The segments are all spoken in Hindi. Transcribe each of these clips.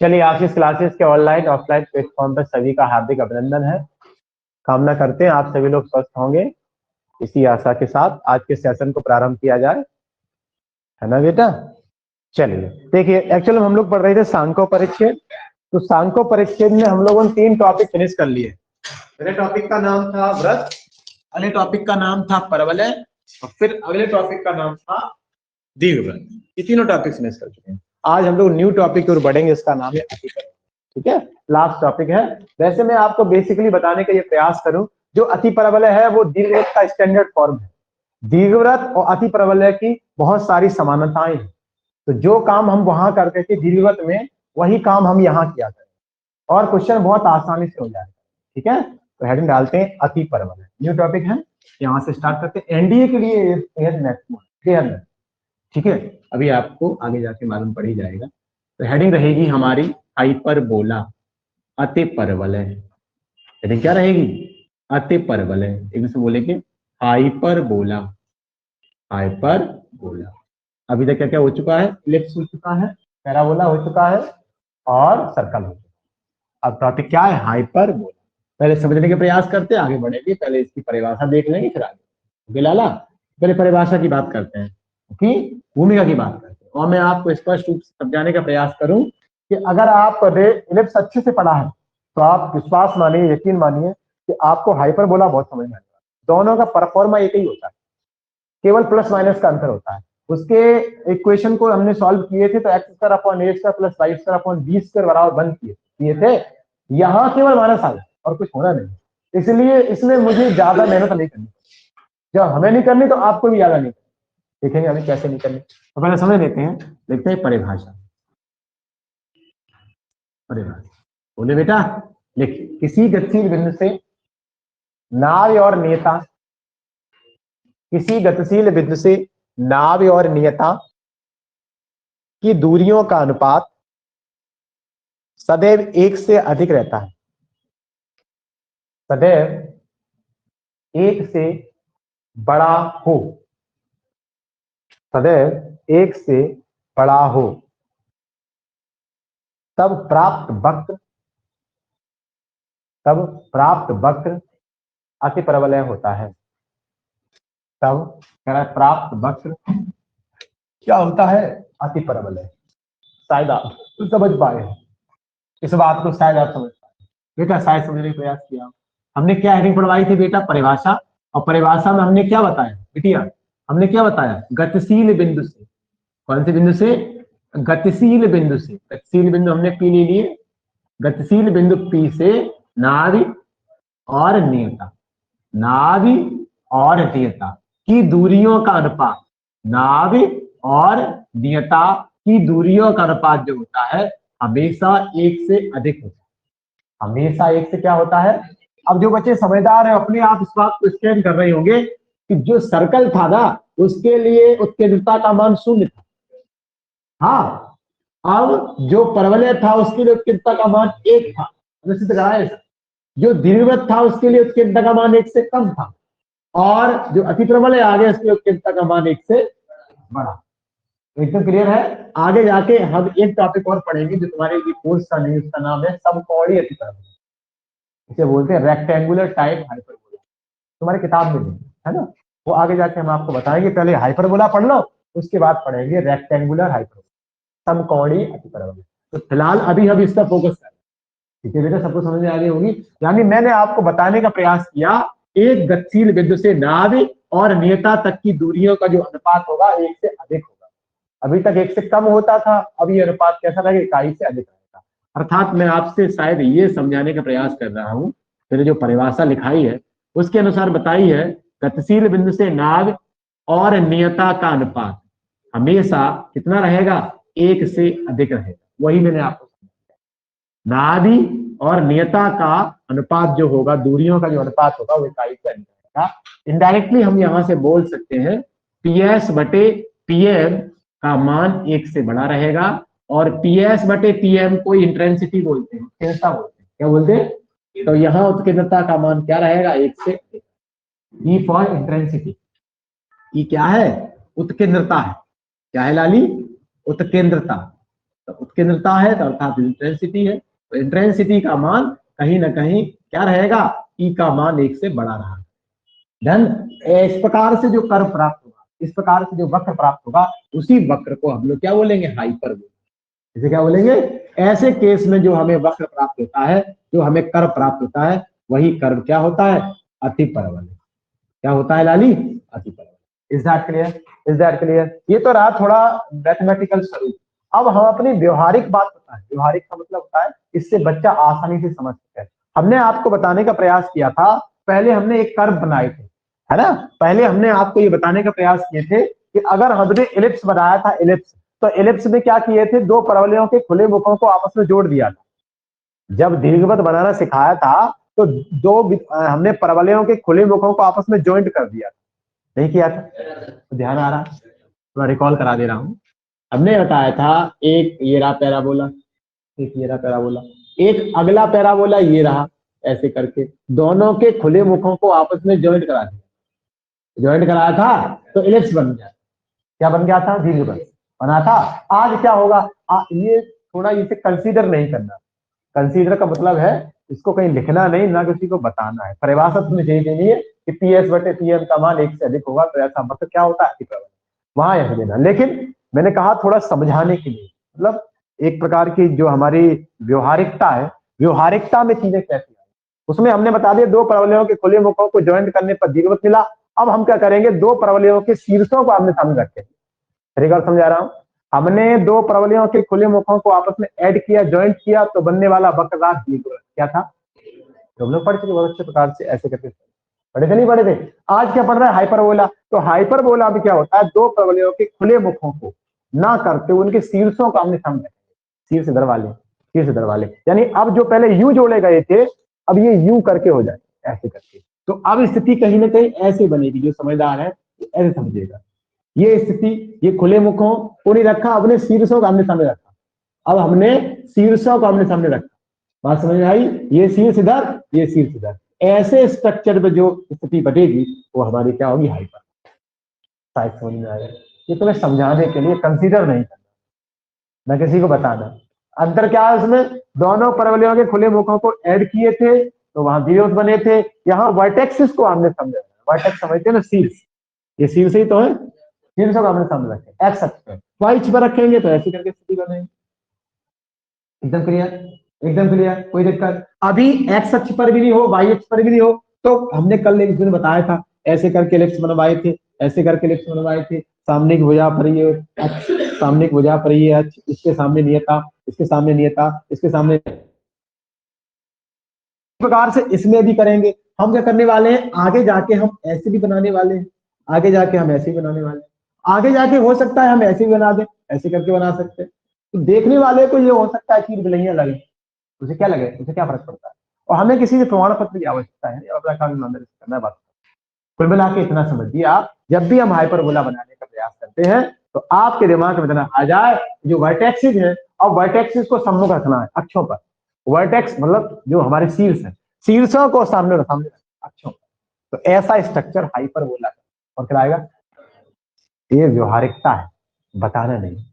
चलिए, आपकी इस क्लासेस के ऑनलाइन ऑफलाइन प्लेटफॉर्म पर सभी का हार्दिक अभिनंदन है। कामना करते हैं आप सभी लोग स्वस्थ होंगे। इसी आशा के साथ आज के सेशन को प्रारंभ किया जाए, है ना बेटा। चलिए देखिए, एक्चुअली हम लोग पढ़ रहे थे सांख्य परिच्छेद। तो सांख्य परिच्छेद में हम लोगों ने 3 टॉपिक फिनिश कर लिए। पहले टॉपिक का नाम था व्रत, अगले टॉपिक का नाम था परवलय, और फिर अगले टॉपिक का नाम था दीर्घवृत्त। ये तीनों टॉपिक फिनिश कर चुके हैं। आज हम लोग न्यू टॉपिक की ओर बढ़ेंगे, इसका नाम है अतिपरवलय। ठीक है, लास्ट टॉपिक है। वैसे मैं आपको बेसिकली बताने का ये प्रयास करूं, जो अतिपरवलय है वो दीर्घवृत्त का स्टैंडर्ड फॉर्म है। दीर्घवृत्त और अतिपरवलय की बहुत सारी समानताएं हैं। तो जो काम हम वहां करते थे दीर्घवृत्त में, वही काम हम यहाँ किया करें, और क्वेश्चन बहुत आसानी से हो जाएगा। ठीक है, तो हेडिंग डालते हैं अतिपरवलय, न्यू टॉपिक है। यहाँ से स्टार्ट करते हैं। एनडीए के लिए क्लियर। ठीक है, अभी आपको आगे जाके मालूम पड़ ही जाएगा। तो हेडिंग रहेगी हमारी हाइपरबोला, अतिपरवलय। हेडिंग क्या रहेगी? अतिपरवलय। एक दूसरे बोलेंगे हाइपरबोला, हाइपरबोला। अभी तक क्या क्या हो चुका है? इलिप्स हो चुका है, पैराबोला हो चुका है, और सर्कल हो चुका है। अब टॉपिक क्या है? हाइपरबोला। पहले समझने का प्रयास करते हैं, आगे बढ़ेंगे। पहले इसकी परिभाषा देख लेंगे, फिर आगे। ओके लाला, पहले परिभाषा की बात करते हैं, ओके, भूमिका की बात करते हैं। और मैं आपको स्पष्ट रूप से समझाने का प्रयास करूं कि अगर आप इलिप्स अच्छे से पढ़ा है तो आप विश्वास मानिए, यकीन मानिए कि आपको हाइपरबोला बहुत समझ में आएगा। दोनों का परफॉर्मा एक ही होता है, केवल प्लस माइनस का अंतर होता है। उसके इक्वेशन को हमने सॉल्व किए थे तो x² upon a² plus y² upon b² बराबर 1 किए थे। यहाँ केवल माइनस आ गया और कुछ होना नहीं। इसलिए इसमें मुझे ज्यादा मेहनत नहीं करनी। जब हमें नहीं करनी तो आपको भी ज्यादा नहीं करनी। देखेंगे हमें कैसे नहीं करनी। तो पहले समझ लेते हैं, देखते हैं परिभाषा। परिभाषा बोले बेटा, लिखिए, किसी गतिशील बिंदु से नाव और नियता, किसी गतिशील बिंदु से नाव और नियता की दूरियों का अनुपात सदैव 1 से अधिक रहता है। सदैव 1 से बड़ा हो, सदैव 1 से बड़ा हो, तब प्राप्त वक्र अतिपरवलय होता है। तब प्राप्त वक्र क्या होता है? अतिपरवलय। शायद आप समझ पाए इस बात को, शायद आप समझ पाए बेटा, शायद समझने का प्रयास किया। हमने क्या हेडिंग पढ़वाई थी बेटा? परिभाषा। और परिभाषा में हमने क्या बताया बिटिया? हमने क्या बताया? गतिशील बिंदु से। कौन से बिंदु से? गतिशील बिंदु से। गतिशील बिंदु हमने पी ले लिए। गतिशील बिंदु पी से नाभि और नियता, नाभि और नियता की दूरियों का अनुपात, नाभि और नियता की दूरियों का अनुपात जो होता है हमेशा 1 से अधिक होता है। हमेशा 1 से क्या होता है? अब जो बच्चे समझदार है अपने आप इस बात को स्कैन कर रहे होंगे कि जो सर्कल था ना उसके लिए उत्केंद्रता का मान 0 था। हाँ, अब जो परवलय था उसके लिए उत्केंद्रता का मान 1 था। सिद्ध कराया। जो दीर्घवृत्त था उसके लिए उत्केंद्रता का मान 1 से कम था, और जो अतिप्रबलय आ गया उसके लिए उत्केंद्रता का मान 1 से बड़ा। एकदम क्लियर है। आगे जाके हम एक टॉपिक और पढ़ेंगे जो तुम्हारे लिए कोर्स का नहीं, उसका नाम है समकोणीय अतिपरवलय। इसे बोलते हैं रेक्टेंगुलर टाइप हाइपरबोला। तुम्हारी किताब में नहीं है ना, वो आगे जाके हम आपको बताएंगे। पहले हाइपरबोला पढ़ लो, उसके बाद पढ़ेंगे रेक्टेंगुलर हाइपरबोला, समकोणीय अतिपरवलय। तो फिलहाल अभी हम इस पर फोकस करें। ठीक है बेटा, सबको समझ में आ गई होगी। यानी मैंने आपको बताने का प्रयास किया, एक गतिशील बिंदु से नाभि और नियता तक की दूरियों का जो अनुपात होगा 1 से अधिक होगा। अभी तक 1 से कम होता था, अब ये अनुपात कैसा रहेगा? इकाई से अधिक रहेगा। अर्थात मैं आपसे शायद ये समझाने का प्रयास कर रहा हूं, मैंने जो परिभाषा लिखाई है उसके अनुसार बताई है, गतिशील बिंदु से नाभि और नियता का अनुपात हमेशा कितना रहेगा? 1 से अधिक रहेगा। वही मैंने आपको नाभि और नियता का अनुपात जो होगा, दूरियों का जो अनुपात होगा वो इकाई से अधिक रहेगा। इनडायरेक्टली हम यहां से बोल सकते हैं PS बटे PM का मान 1 से बड़ा रहेगा, और PS बटे PM को इंटेंसिटी बोलते हैं, उत्केंद्रता बोलते हैं। क्या बोलते हैं? तो यहाँ उत्केंद्रता का मान क्या रहेगा? 1 से अधिक। E for intensity. E क्या है? उत्केंद्रता है। क्या है लाली? उत्केंद्रता। तो उत्केंद्रता है तो अर्थात इंट्रिंसिटी है, तो इंट्रिंसिटी का मान कहीं ना कहीं क्या रहेगा, ई का मान 1 से बड़ा रहा। धन इस प्रकार से जो कर्व प्राप्त होगा, इस प्रकार से जो वक्र प्राप्त होगा, उसी वक्र को हम लोग क्या बोलेंगे, हाइपरबोला। इसे क्या बोलेंगे, ऐसे केस में जो हमें वक्र प्राप्त होता है, जो हमें कर्व प्राप्त होता है, वही कर्व क्या होता है, अतिपरवलय। क्या होता है लाली, अतिपरवलय। Is that clear, is that clear. ये तो रहा थोड़ा मैथमेटिकल स्वरूप। अब हम अपनी व्यवहारिक बात बताएं। व्यवहारिक का मतलब होता है इससे बच्चा आसानी से समझ सकता है। हमने आपको बताने का प्रयास किया था, पहले हमने एक कर्व बनाए थे, है ना। पहले हमने आपको ये बताने का प्रयास किए थे कि अगर हमने एलिप्स बनाया था, एलिप्स, तो एलिप्स में क्या किए थे, दो परवलयों के खुले मुखों को आपस में जोड़ दिया था। जब दीर्घवत बनाना सिखाया था तो हमने परवलयों के खुले मुखों को आपस में ज्वाइंट कर दिया था, नहीं किया था, तो ध्यान आ रहा, थोड़ा रिकॉल करा दे रहा हूं। हमने बताया था एक ये रहा पैराबोला, एक ये रहा पैराबोला, एक अगला पैराबोला ये रहा, ऐसे करके दोनों के खुले मुखों को आपस में ज्वाइंट करा दिया। ज्वाइंट कराया था तो इलिप्स बन गया। क्या बन गया था, दीर्घवृत्त बना था। आज क्या होगा, ये थोड़ा इसे कंसीडर नहीं करना। कंसीडर का मतलब है इसको कहीं लिखना नहीं, ना किसी को बताना है। परिभाषा तुम्हें यही देनी है कि PS बटे PM का मान 1 से अधिक होगा तो ऐसा मतलब क्या होता है, अतिप्रबल, वहां यह देना। लेकिन मैंने कहा थोड़ा समझाने के लिए, मतलब एक प्रकार की जो हमारी व्यवहारिकता है, व्यवहारिकता में चीजें कैसी है, उसमें हमने बता दिया दो परवलयों के खुले मुखों को ज्वाइंट करने पर दीर्घवृत्त मिला। अब हम क्या करेंगे, दो परवलयों के शीर्षों को आमने सामने रखेंगे। समझा रहा हूं, हमने दो परवलयों के खुले मुखों को आपस में ऐड किया, ज्वाइंट किया, तो बनने वाला वक्रराज दीर्घवृत्त क्या था, तो हम लोग पढ़ चुके बहुत अच्छे प्रकार से, ऐसे करके पढ़े थे, नहीं पढ़े थे। आज क्या पढ़ रहा है, हाइपरबोला। तो हाइपरबोला में क्या होता है, दो परवलयों के खुले मुखों को ना करते उनके शीर्षों को आमने सामने, शीर्ष इधर वाले, शीर्ष इधर वाले, यानी अब जो पहले यू जोड़े गए थे, अब ये यू करके हो जाए, ऐसे करके। तो अब स्थिति कहीं ना कहीं ऐसे बनेगी, जो समझदार है ऐसे समझेगा। ये स्थिति, ये खुले मुखों को नहीं रखा, अपने शीर्षों को आमने सामने रखा। अब हमने शीर्षों को आमने सामने रखा, बात समझ में आई, ये शीर्ष इधर, ये शीर्ष इधर, ऐसे स्ट्रक्चर में जो स्थिति बनेगी वो हमारी क्या होगी, हाइपर। शायद समझ में आएगा। ये तुम्हें समझाने के लिए, कंसीडर नहीं करना, न किसी को बताना। अंतर क्या है उसमें, दोनों परवलयों के खुले मुखों को ऐड किए थे तो वहां दीर्घवृत्त बने थे, यहाँ वर्टेक्सिस को हमने समझा। वर्टेक्स समझते हैं ना, शीर्ष, ये शीर्ष ही तो है, शीर्ष को हमने सामने रखे, एक्स अक्ष पे, वाई अक्ष पर रखेंगे तो ऐसी करके स्थिति बनेगी। एकदम क्लियर, एकदम क्लियर, कोई दिक्कत। अभी एक्स अक्ष पर भी नहीं हो, वाई अक्ष पर भी नहीं हो, तो हमने कल एक दिन बताया था, ऐसे करके लिप्स बनवाए थे, ऐसे करके लिप्स बनवाए थे। सामने की भुजा पर ये अक्ष, सामने की भुजा पर ये अक्ष, इसके सामने नियता, इसके सामने नियता, इसके सामने, प्रकार से इसमें भी करेंगे। हम क्या करने वाले हैं, आगे जाके हम ऐसे भी बनाने वाले हैं, आगे जाके हम ऐसे भी बनाने वाले हैं, आगे जाके हो सकता है हम ऐसे भी बना दें, ऐसे करके बना सकते हैं। तो देखने वाले को ये हो सकता है कि बिलैया लगे, उसे क्या लगे, उसे क्या फर्क पड़ता है। और हमें किसी से प्रमाण पत्र की आवश्यकता है, अपना काम ईमानदारी से करना है। बात कुल मिला के इतना समझिए आप, जब भी हम हाइपरबोला बनाने का प्रयास करते हैं तो आपके दिमाग में इतना आ जाए, जो वर्टेक्सिस है, और वर्टेक्सिस को सम्मुख रखना है अक्षों पर। वर्टेक्स मतलब जो हमारे शीर्ष है, शीर्षों को सामने अक्षों पर। तो ऐसा स्ट्रक्चर हाइपरबोला है। और क्या आएगा, ये व्यवहारिकता है, बताना नहीं।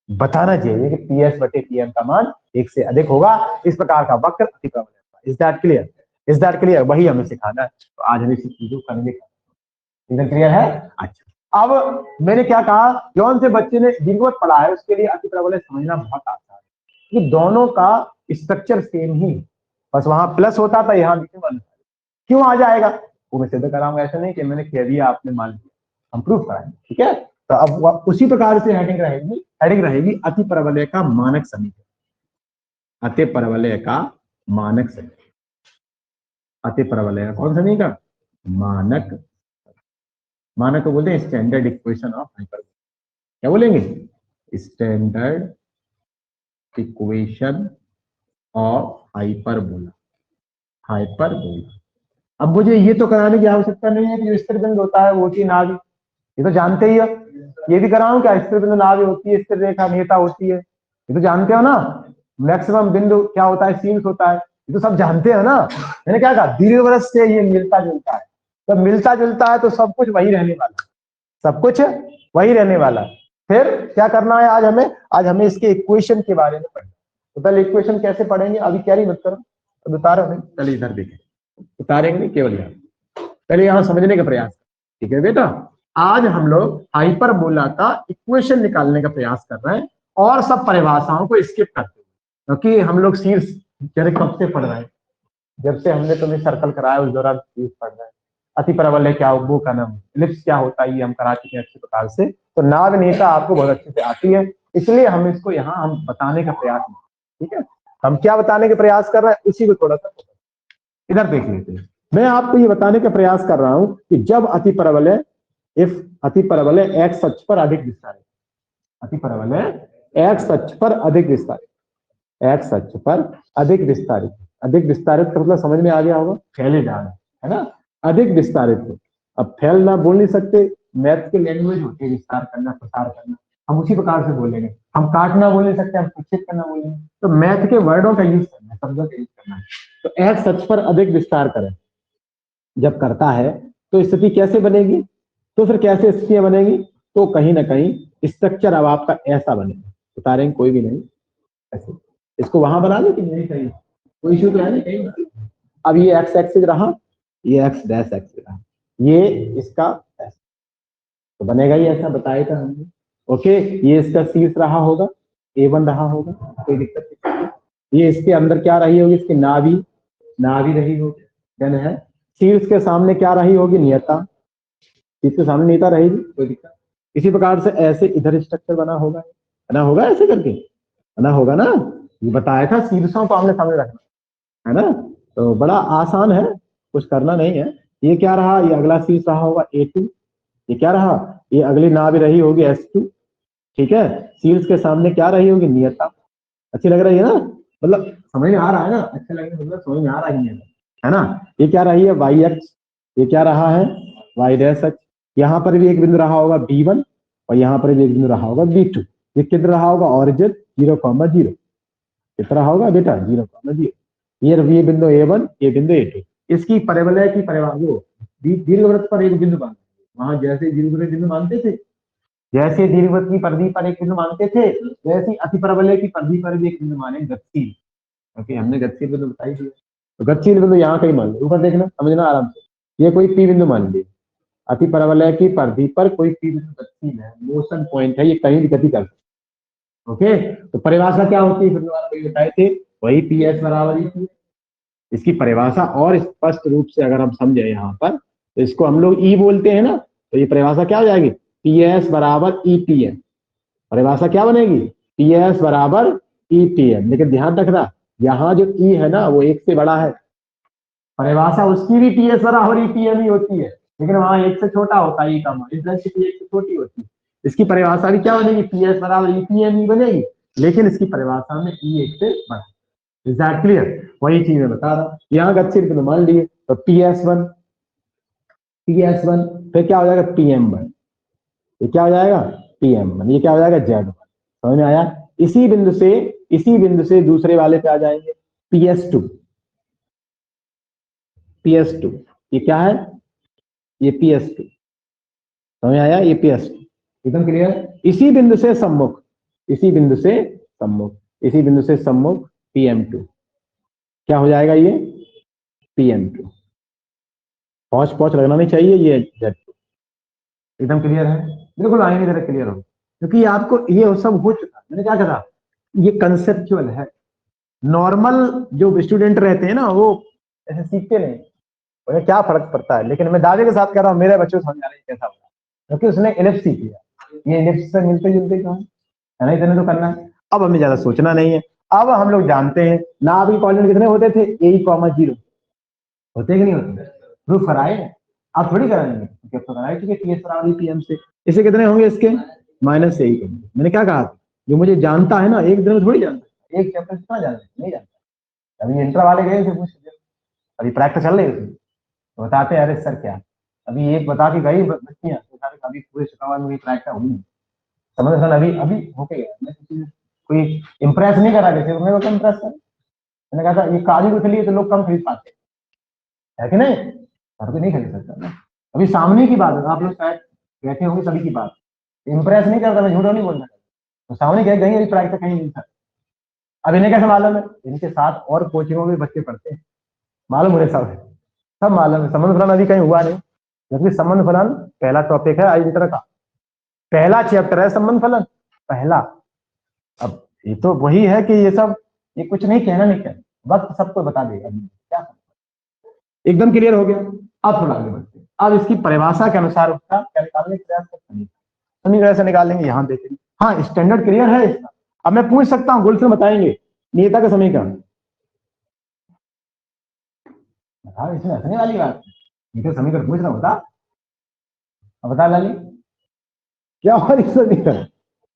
बताना चाहिए कि PS बटे PM का मान 1 से अधिक होगा, इस प्रकार का वक्र अतिप्रबल है। Is that clear, is that clear, वही हमें सिखाना है। तो आज हम इसी चीजों को करेंगे। एकदम क्लियर है। अच्छा, अब मैंने क्या कहा, जौन से बच्चे ने दीर्घवत पढ़ा है उसके लिए अतिप्रबल समझना बहुत आसान है, कि दोनों का स्ट्रक्चर सेम ही, बस वहां प्लस होता था, यहाँ क्यों आ जाएगा वो मैं सिद्ध कराऊंगा। ऐसा नहीं कि मैंने कह दिया आपने मान लिया, हम प्रूफ कराएंगे, ठीक है। तो अब उसी प्रकार से हेडिंग रहेगी अतिप्रबलय का मानक समीकरण। अतिप्रबलय का मानक समीकरण, अतिप्रबलय का कौन समीकरण, मानक, मानक को बोलते हैं स्टैंडर्ड इक्वेशन ऑफ हाइपरबोला। क्या बोलेंगे, standard equation of hyperbola, hyperbola. अब मुझे ये तो कराने की आवश्यकता नहीं है कि जो स्थिर बिंदु होता है वो होती है नाभि, ये तो जानते ही है। ये भी कराऊं क्या, स्थिर बिंदु नाभि होती है, स्थिर रेखा नियता होती है, ये तो जानते हो ना। मैक्सिमम बिंदु क्या होता है, शीर्ष होता है, ये तो सब जानते हो ना। मैंने क्या कहा, दीर्घवृत्त से ये मिलता जुलता है, तो मिलता जुलता है तो सब कुछ वही रहने वाला, सब कुछ वही रहने वाला। फिर क्या करना है आज हमें इसके इक्वेशन के बारे में पढ़ना। तो पहले इक्वेशन कैसे पढ़ेंगे, अभी कैरी मत करो, अब उतारो नहीं, पहले इधर देखें, उतारेंगे नहीं केवल यहाँ, पहले यहाँ समझने का प्रयास, ठीक है बेटा। आज हम लोग हाइपरबोला का इक्वेशन निकालने का प्रयास कर रहे हैं और सब परिभाषाओं को स्किप करते हैं, क्योंकि हम लोग शीर्ष जरा कब से पढ़ रहे हैं, जब से हमने तुम्हें सर्कल कराया उस दौरान शीर्ष पढ़ रहे हैं। अति परवलय क्या हो, वो का नाम इलिप्स क्या होता है, ये हम करा चुके हैं अच्छे प्रकार से, तो नाग नेता आपको बहुत अच्छे से आती है, इसलिए हम इसको यहाँ हम बताने का प्रयास, ठीक है। हम क्या बताने का प्रयास कर रहे हैं उसी को थोड़ा सा इधर देख लेते हैं। मैं आपको ये बताने का प्रयास कर रहा हूं कि जब अति परवलय, इफ अति परवलय एक्स अक्ष पर अधिक विस्तारित, अति परवलय एक्स अक्ष पर अधिक विस्तारित, एक्स अक्ष पर अधिक विस्तारित, अधिक विस्तारित का मतलब समझ में आ गया होगा, फैले जाना है ना, अधिक विस्तारित हो। अब फैलना बोल नहीं सकते, मैथ के लैंग्वेज होती है विस्तार करना प्रसार करना, हम उसी प्रकार से बोलेंगे। हम काटना बोल नहीं सकते, हम प्रक्षेप करना बोलेंगे, तो मैथ के वर्डों का यूज करना है, शब्दों का यूज करना है। तो एक्स अक्ष पर अधिक विस्तार करें जब करता है तो स्थिति कैसे बनेगी, तो फिर कैसे स्थितियां बनेगी, तो कहीं ना कहीं स्ट्रक्चर अब आपका ऐसा बनेगा, उतारेंगे कोई भी नहीं, ऐसे इसको वहां बना लो कि नहीं चाहिए, कोई इशू तो है नहीं कहीं। अब ये एक्स एक्सिस रहा, ये एक्स डैश एक्सिस रहा, ये इसका तो बनेगा ही ऐसा, बताया था हमने। ओके, ये इसका शीर्ष रहा होगा, A1 रहा होगा, कोई दिक्कत नहीं। ये इसके अंदर क्या रही होगी, इसकी नाभि, नाभि रही होगी, देन है शीर्ष के सामने क्या रही होगी, नियता, शीर्ष के सामने नियता रहेगी, कोई दिक्कत। इसी प्रकार से ऐसे इधर स्ट्रक्चर बना होगा, बना होगा ऐसे करके, बना होगा ना, ये बताया था शीर्षों को हमने सामने रखना है ना, तो बड़ा आसान है, कुछ करना नहीं है। ये क्या रहा, ये अगला शीर्ष रहा होगा A2, ये क्या रहा, ये अगली नाभि रही होगी S2, ठीक है। शीर्ष के सामने क्या रही होगी, नियता। अच्छी लग रही है ना, मतलब समझ में आ रहा है ना, अच्छा लग रहा है, मतलब समझ में आ रहा है ना। ये क्या रही है, वाई अक्ष, ये क्या रहा है, वाई डैश अक्ष। यहाँ पर भी एक बिंदु रहा होगा B1 और यहाँ पर भी एक बिंदु रहा होगा B2। ये कितना रहा होगा, ऑरिजिन 0,0, कितना होगा बेटा 0,0। ये बिंदु A1, ये बिंदु A2, इसकी परवलय की परिभाषा दीर्घवृत्त पर एक बिंदु मानते, वहां जैसे दीर्घवृत्त बिंदु मानते थे, जैसे दीर्घवृत्त की परिधि पर एक बिंदु मानते थे, वैसे अति परवलय की परिधि पर भी एक बिंदु माने, गतिशील। ओके, हमने गतिशील बिंदु बताई थी, तो गतिशील बिंदु यहाँ कहीं मान लो, ऊपर देखना समझना आराम से। ये कोई P बिंदु मान लीजिए, अति परवलय की परिधि पर कोई P बिंदु गतिशील है, मोशन पॉइंट है, ये कहीं भी गति कर सकता है। ओके, तो परिभाषा क्या होती है, फिर दोबारा वही बताए थे, वही PS बराबर ही थी। इसकी परिभाषा और स्पष्ट रूप से अगर हम समझे यहाँ पर, तो इसको हम लोग E बोलते हैं ना, तो ये परिभाषा क्या हो जाएगी, PS बराबर EPM। परिभाषा क्या बनेगी, PS बराबर EPM। लेकिन ध्यान रखना, यहाँ जो E है ना वो 1 से बड़ा है, परिभाषा उसकी भी PS बराबर EPM ही होती है, लेकिन वहां 1 से छोटा होता है, E का मान इंटेंसिटी 1 से छोटी होती है। इसकी परिभाषा भी क्या बनेगी, PS बराबर EPM ही बनेगी, लेकिन इसकी परिभाषा में E 1 से बड़ा। इज दैट क्लियर, वही चीज मैं बता रहा हूँ। यहाँ गतिशील बिंदु मान लिए, तो PS1, PS1, फिर क्या हो जाएगा PM1, ये क्या हो जाएगा PM1, ये क्या हो जाएगा Z1। समझ में आया। इसी बिंदु से दूसरे वाले पे आ जाएंगे, PS2, PS2, ये क्या है, ये PS2। समझ में आया, ये PS2 एकदम क्लियर। इसी बिंदु से सम्मुख, इसी बिंदु से सम्मुख, इसी बिंदु से सम्मुख PM2, क्या हो जाएगा, ये PM2। पहुंच पहुंच लगना नहीं चाहिए, ये Z2। एकदम क्लियर है, बिल्कुल आएंगे जरा क्लियर हो, क्योंकि आपको ये सब हो चुका, मैंने क्या कहा, ये कंसेप्चुअल है। नॉर्मल जो स्टूडेंट रहते हैं ना वो ऐसे सीखते नहीं, उन्हें क्या फर्क पड़ता है, लेकिन मैं दावे के साथ कह रहा हूँ मेरे बच्चों को समझ आ रही है कैसा होगा, क्योंकि उसने इलिप्स सीख लिया, ये इलिप्स से मिलते जुलते क्यों है ना, इतने तो करना है। अब हमें ज्यादा सोचना नहीं है, अब हम लोग जानते हैं नाभ के कोऑर्डिनेट कितने होते थे, A,0 होते कि नहीं होते, प्रूफ कराए, आप थोड़ी कराएंगे, तो कराए क्योंकि PS बराबर PM से। इसे कितने होंगे, इसके माइनस से ही होंगे। मैंने क्या कहा, जो मुझे जानता है ना एक दिन में थोड़ी जानता, एक चैप्टर कितना जानता नहीं जानता। अभी इंटर वाले गए थे पूछ, अभी प्रैक्टिस चल रही है उसमें, तो बताते हैं अरे सर क्या, अभी एक बता के गई बच्चियां, तो अभी पूरे शुक्रवार में प्रैक्टिस हुई, समझ सर अभी अभी होके गया, कोई इम्प्रेस नहीं करा, जैसे मेरे को इम्प्रेस कर, मैंने कहा था ये काली को चलिए तो लोग कम खरीद पाते है कि नहीं, हर कोई नहीं खरीद सकता ना। अभी सामने की बात है, आप लोग शायद बैठे होंगे सभी की बात, इंप्रेस नहीं करता, मैं झूठा नहीं बोलना, तो सामने कह गई प्राइस कहीं नहीं था। अब इन्हें कैसे मालूम है? इनके साथ और कोचिंगों में बच्चे पढ़ते हैं, मालूम मुझे सब मालूम है। संबंध फलन अभी कहीं हुआ नहीं, जबकि संबंध फलन पहला टॉपिक है आईटर का, पहला चैप्टर है संबंध फलन पहला। अब ये तो वही है कि ये सब, ये कुछ नहीं कहना, नहीं कहना, वक्त सबको बता देगा क्या। एकदम क्लियर हो गया। अब थोड़ा आगे बढ़ते हैं। अब इसकी परिभाषा के अनुसार उसका क्या निकालने का प्रयास करते हैं, समीकरण से निकालेंगे, यहाँ देखेंगे। हाँ, स्टैंडर्ड क्लियर है इसका। अब मैं पूछ सकता हूँ, गुलशन बताएंगे नियता का समीकरण। हाँ, इसमें हंसने वाली बात है, ये तो समीकरण पूछ रहा होता। अब बता लाली क्या होगा इस समीकरण?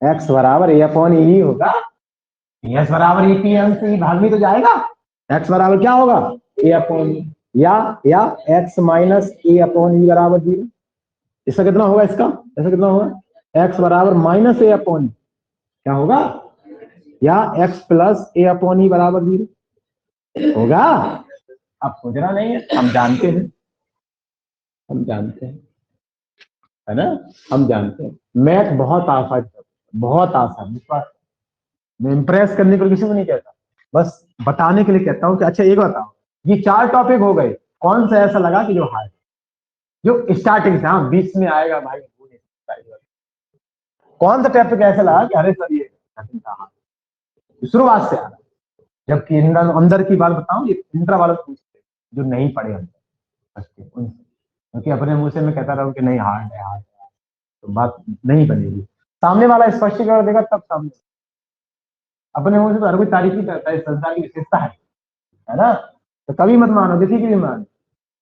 एक्स बराबर ए अपॉन ई होगा, एस बराबर ई पी एम से भाग में तो जाएगा। एक्स बराबर क्या होगा? ए अपॉन या एक्स माइनस ए अपॉन ई बराबर 0। इसका कितना होगा? ऐसा कितना होगा? एक्स बराबर माइनस ए अपॉन, क्या होगा? या एक्स प्लस ए अपॉन ई बराबर 0 होगा। अब सोचना नहीं है, हम जानते हैं, है ना, हम जानते हैं। मैथ बहुत आसान, बहुत आसान। मैं इंप्रेस करने को किसी को नहीं कहता, बस बताने के लिए कहता हूँ कि अच्छा एक बताओ, ये 4 टॉपिक हो गए, कौन सा ऐसा लगा कि जो हार्ड, जो स्टार्टिंग से, हाँ बीच में आएगा भाई, कौन सा टॉपिक ऐसा लगा कि अरे सर ये शुरुआत से आ रहा? जबकि अंदर की बात बताऊं, ये इंट्रा वाला पूछते जो नहीं पढ़े अंदर, क्योंकि अपने मुंह से मैं कहता रहूं कि नहीं हार्ड है, तो बात नहीं बनेगी। सामने वाला स्पष्टीकरण देगा तब सामने, अपने मुंह से तो हर कोई तारीफ ही करता है, संसार की विशेषता है ना। तो कभी मत मानो, किसी की भी मानो।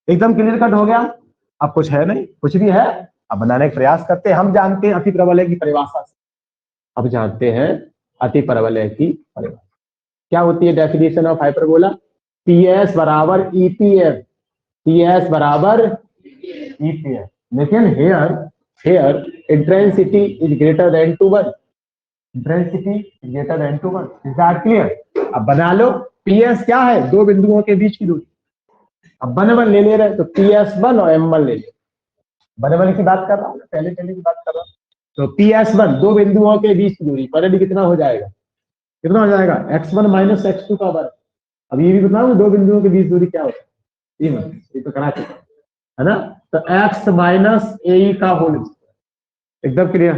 एकदम क्लियर कट हो गया। अब कुछ है नहीं, कुछ भी है अब बनाने का प्रयास करते हैं। हम जानते हैं अति प्रबलय की परिभाषा से, अब जानते हैं अति प्रबलय की परिभाषा क्या होती है। डेफिनेशन ऑफ हाइपरबोला, टीएस बराबर ईपीएफ, टीएस बराबर ईपीएफ। लेकिन here intensity is greater than to 1, intensity is greater than to 1, is that clear? अब बना लो, पीएस क्या है? दो बिंदुओं के बीच की दूरी। अब वन ले ले रहे तो PS1 और M1 ले ले, वन की बात कर रहा हूँ, पहले की बात कर रहा हूँ। तो PS1 दो बिंदुओं के बीच की दूरी, वन कितना हो जाएगा? कितना हो जाएगा? x1 माइनस x2 का वर्ग। अब ये भी बताऊं दो बिंदुओं के बीच दूरी क्या होता है, ये तो करा चुका है ना। तो x माइनस ए का होल, एकदम क्लियर।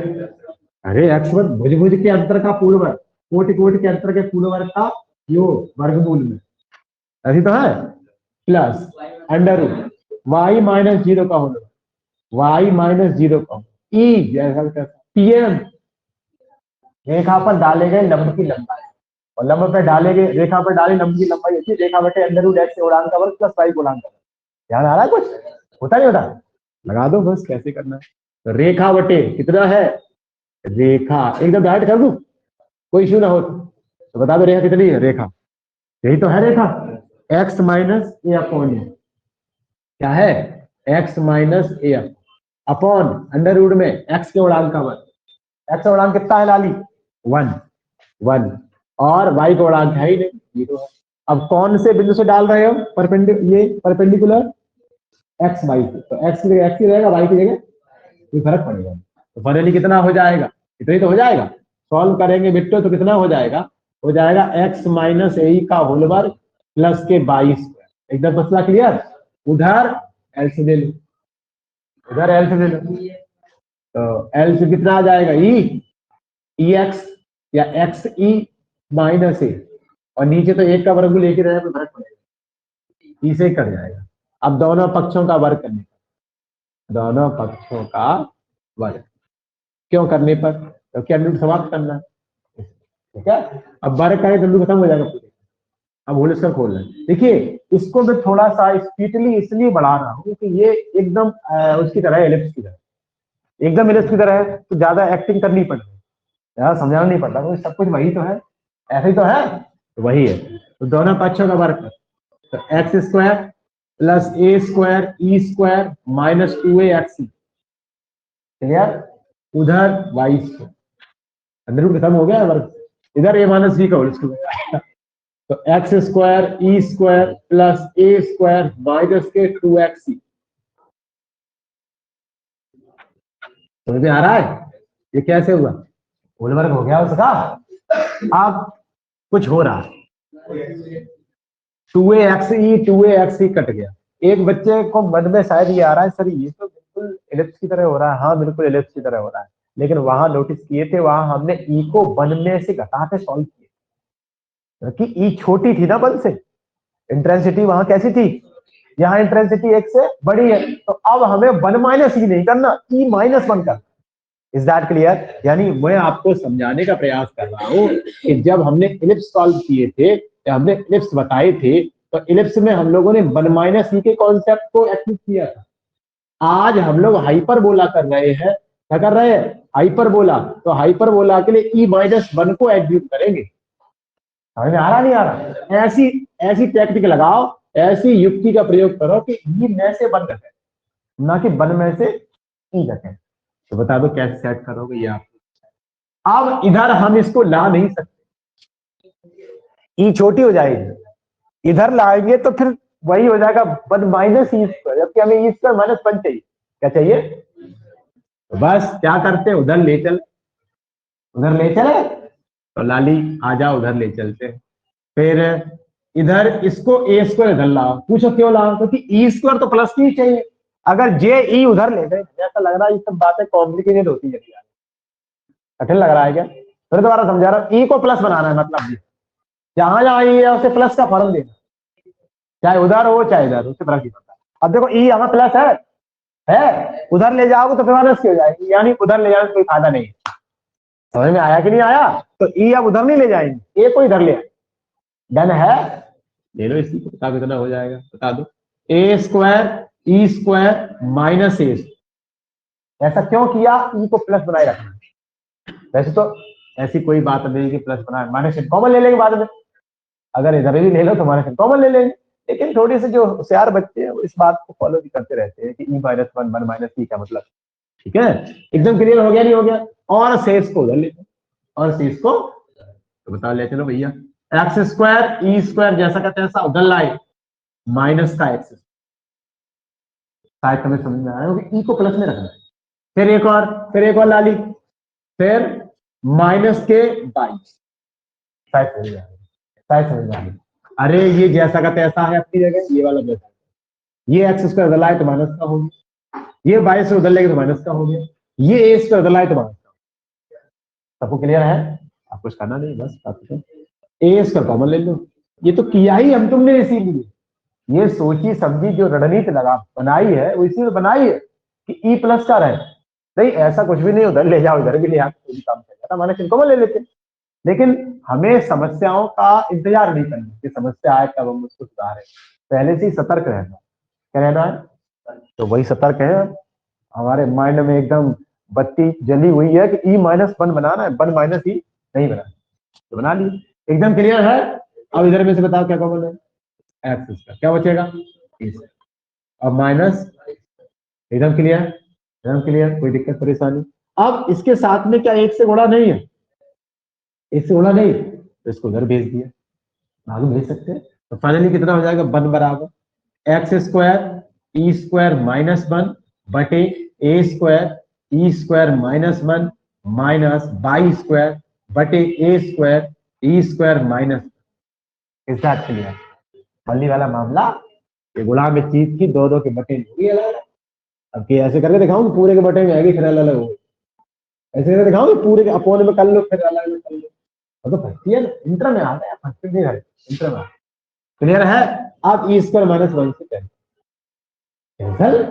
अरे x1 भुज के अंतर का पूर्ण वर्ग, कोटि के अंतर के पूर्ण वर्ग का योग वर्गमूल में, ऐसी तो है, plus under root y minus 0 का होल, y माइनस 0 का ई जैसा पीएम रेखा पर डाले गए लंब की लंबाई, और लंब पर डाले गए रेखा पर डाली लंब की लंबाई होती है रेखा बटे अंडर रूट एक्स उड़ान का वर्ग प्लस वाई गुणांक का वर्ग। ध्यान आ रहा है? कुछ होता नहीं होता? लगा दो बस, कैसे करना है। तो रेखा बटे कितना है? रेखा एकदम डायरेक्ट कर दूं, कोई इश्यू ना हो तो बता दो रेखा कितनी है? रेखा यही तो है रेखा, एक्स माइनस ए अपॉन, क्या है? एक्स माइनस ए अपॉन अंडर रूट में एक्स के उड़ान का वर्ग। एक्स का उड़ान कितना है लाली? 1 और वाई का उड़ान है ही नहीं, 0 है। अब कौन से बिंदु से डाल रहे हो? परपेंडिकुलर एक्स वाई से, तो एक्स की जगह एक्स ही रहेगा, वाई की जगह कोई फर्क पड़ेगा। तो फाइनली कितना हो जाएगा? इतना ही तो हो जाएगा। सॉल्व करेंगे बिट्टो तो कितना हो जाएगा? हो जाएगा एक्स माइनस ए का होल वर्ग प्लस के 22। एकदम मसला क्लियर। उधर एल से ले लो, उधर एल से ले लो, तो एल से कितना आ जाएगा? ई एक्स या एक्स ई माइनस ए, और नीचे तो एक का वर्गमूल एक ही रहेगा, तो फर्क पड़ेगा, ई से कट जाएगा। अब दोनों पक्षों का वर्ग करने पर, दोनों पक्षों का वर्ग क्यों करने पर? क्योंकि अंडर रूट समाप्त करना है, ठीक है। अब वर्ग का बिंदु खत्म हो जाएगा पूरे। अब होल स्क्वायर खोल लें। देखिए इसको मैं थोड़ा सा स्पीडली इसलिए बढ़ा रहा हूँ कि ये एकदम उसकी तरह है, एलिप्स की तरह, एकदम एलिप्स की तरह है, तो ज्यादा एक्टिंग करनी पड़ती है, ज्यादा समझाना नहीं पड़ता, तो सब कुछ वही तो है, ऐसे ही तो है, तो वही है। तो दोनों पक्षों का वर्ग, तो x square plus a square e square minus 2a x, clear. उधर वाई स्क्वायर, अंदर रूट खत्म हो गया वर्ग, इधर ए माइनस बी का होल स्क्वायर, तो x square e square plus a square minus के 2x। समझ में आ रहा है? ये कैसे हुआ, होल वर्ग हो गया उसका। अब कुछ हो रहा है, 2axe कट गया। एक बच्चे को मन में शायद ये आ रहा है सर ये तो बिल्कुल एलिप्स की तरह हो रहा है। हाँ बिल्कुल एलिप्स की तरह हो रहा है, लेकिन वहां नोटिस किए थे, वहां हमने ई को 1 में से घटा के सॉल्व किया, कि ई छोटी थी ना 1 से, इंटेंसिटी वहां कैसी थी, यहाँ इंटेंसिटी 1 से बड़ी है, तो अब हमें 1 माइनस ई नहीं करना, ई माइनस 1 करना। Is that clear? यानी मैं आपको समझाने का प्रयास कर रहा हूं कि जब हमने इलिप्स सॉल्व किए थे, हमने इलिप्स बताए थे, तो इलिप्स में हम लोगों ने 1 माइनस ई के कॉन्सेप्ट को एक्टिव किया था। आज हम लोग हाइपरबोला कर रहे हैं, क्या कर रहे हैं, हाइपरबोला। तो हाइपरबोला के लिए ई माइनस 1 को एग्जीक्यूट करेंगे। समझ में आ रहा नहीं आ रहा? ऐसी ऐसी टेक्निक लगाओ, ऐसी युक्ति का प्रयोग करो कि ई में से 1 घटे, ना कि 1 में से ई घटे। तो बता दो कैसे सेट करोगे ये आप। अब इधर हम इसको ला नहीं सकते, ई छोटी हो जाएगी, इधर लाएंगे तो फिर वही हो जाएगा 1 माइनस ई स्क्वायर, जबकि हमें ई स्क्वायर माइनस 1 चाहिए। क्या चाहिए? तो बस क्या करते हैं, उधर ले चल, उधर ले चले, तो लाली आ जाओ उधर ले चलते हैं। फिर इधर इसको ए स्क्वायर इधर लाओ। पूछो क्यों लाओ? क्योंकि ई स्क्वायर तो प्लस की चाहिए। अगर जे ई उधर ले गए, ऐसा लग रहा है ये सब बातें कॉम्प्लिकेटेड होती है, कठिन लग रहा है क्या? फिर दोबारा समझा रहा हूं, ई को प्लस बनाना है, मतलब जहां जहां ई है उसे प्लस का फॉर्म देना, चाहे उधर हो चाहे इधर, उससे फर्क नहीं पड़ता। अब देखो ई यहाँ प्लस है, उधर ले जाओगे तो फिर माइनस की हो जाएगी, यानी उधर ले जाने से कोई फायदा नहीं। समझ में आया कि नहीं आया? तो ई अब उधर नहीं ले जाएंगे, ए को इधर ले आए। डन है? ले लो इसी को, बता कितना हो जाएगा, बता दो। ए स्क्वायर ई स्क्वायर माइनस ए। ऐसा क्यों किया? ई को प्लस बनाए रखना। वैसे तो ऐसी कोई बात नहीं कि प्लस बनाए, माइनस कॉमन ले लेंगे बाद में, अगर इधर भी ले लो तो माइनस कॉमन ले लेंगे। लेकिन थोड़ी से जो होशियार बच्चे हैं वो इस बात को फॉलो भी करते रहते हैं कि ई माइनस 1 1 माइनस ई का मतलब। ठीक है, एकदम क्लियर हो गया नहीं हो गया? और शेष को उधर ले लो, और शेष को तो बता ले चलो भैया, एक्स स्क्वायर ई स्क्वायर जैसा का तैसा उधर लाए, माइनस का एक्स, शायद तुम्हें समझ में आया होगा, ई को प्लस में रखना है। फिर एक और ला ली, फिर माइनस के 22, शायद समझ में आ गया। अरे ये जैसा का तैसा है अपनी जगह, ये वाला जैसा, ये एक्स स्क्वायर उधर लाए तो माइनस का हो गया, ये 22 से उधर लेके तो माइनस का हो गया, ये ए स्क्वायर उधर लाए तो माइनस का हो गया। सबको क्लियर है? आप कुछ करना नहीं, बस ए स्क्वायर कॉमन ले लो। ये तो किया ही हम तुमने इसीलिए, ये सोची समझी जो रणनीति लगा बनाई है वो इसी में बनाई है कि ई प्लस का रहे। नहीं ऐसा कुछ भी नहीं, उधर ले जाओ इधर भी ले आओ, कोई काम चल जाता, माइनस इनको ले लेते। लेकिन हमें समस्याओं का इंतजार नहीं करना कि समस्या आए तब हम उसको सुधारें, पहले से ही सतर्क रहना। क्या रहना है? तो वही सतर्क है, हमारे माइंड में एकदम बत्ती जली हुई है कि ई माइनस 1 बनाना है, 1 माइनस ई नहीं बनाना, तो बना ली। एकदम क्लियर है? अब इधर में से बताओ क्या कॉमन है, एक्स स्क्वायर, क्या बचेगा, अब माइनस। एकदम क्लियर? एकदम क्लियर, कोई दिक्कत परेशानी? अब इसके साथ में क्या एक से गुणा नहीं है, एक से गुणा नहीं, तो इसको उधर भेज दिया, आगे भेज सकते हैं। तो फाइनली कितना हो जाएगा, 1 बराबर x square e square minus 1 बटे a square e square minus 1 minus y square बटे a square e square minus. इस बात के लिए पल्ली वाला मामला, ये गुणा में चीज की दो के बटे होगी अलग। अब कि ऐसे करके दिखाऊं पूरे के बटे में आएगी फिर अलग अलग हो, ऐसे करके दिखाऊं पूरे के अपोन में कर लो फिर अलग अलग कर लो, तो भर्ती है इंटर में आ गया, फर्स्ट नहीं है इंटर में। क्लियर है? आप ई स्क्वायर माइनस 1 से कैंसिल,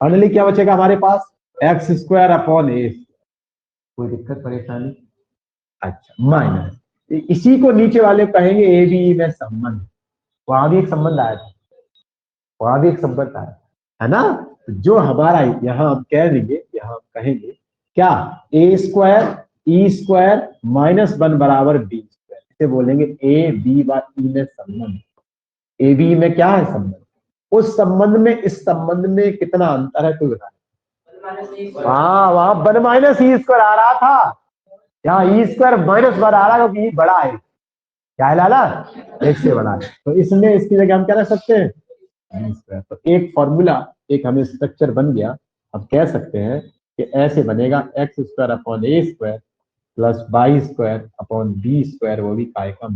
फाइनली क्या बचेगा हमारे पास, एक्स स्क्वायर अपॉन ए। कोई दिक्कत परेशानी? अच्छा माइनस, इसी को नीचे वाले कहेंगे ए बी में संबंध, वहां भी एक संबंध आया था, वहां भी एक संबंध आया है ना। जो हमारा यहाँ हम कह देंगे, यहाँ हम कहेंगे क्या, ए स्क्वायर ई स्क्वायर माइनस 1 बराबर बी स्क्वायर, इसे बोलेंगे ए बी व ई में संबंध। ए बी में क्या है संबंध, उस संबंध में इस संबंध में कितना अंतर है कोई बता। हाँ वहां 1 माइनस ई स्क्वायर आ रहा था, यहाँ ई स्क्वायर माइनस 1 आ रहा है क्योंकि बड़ा है, क्या है लाला, एक से बड़ा है, तो इसमें इसकी जगह हम क्या रख सकते हैं, बी स्क्वायर। तो एक फॉर्मूला, एक हमें स्ट्रक्चर बन गया। अब कह सकते हैं कि ऐसे बनेगा x square upon a square plus y square upon b square, वो भी काय का।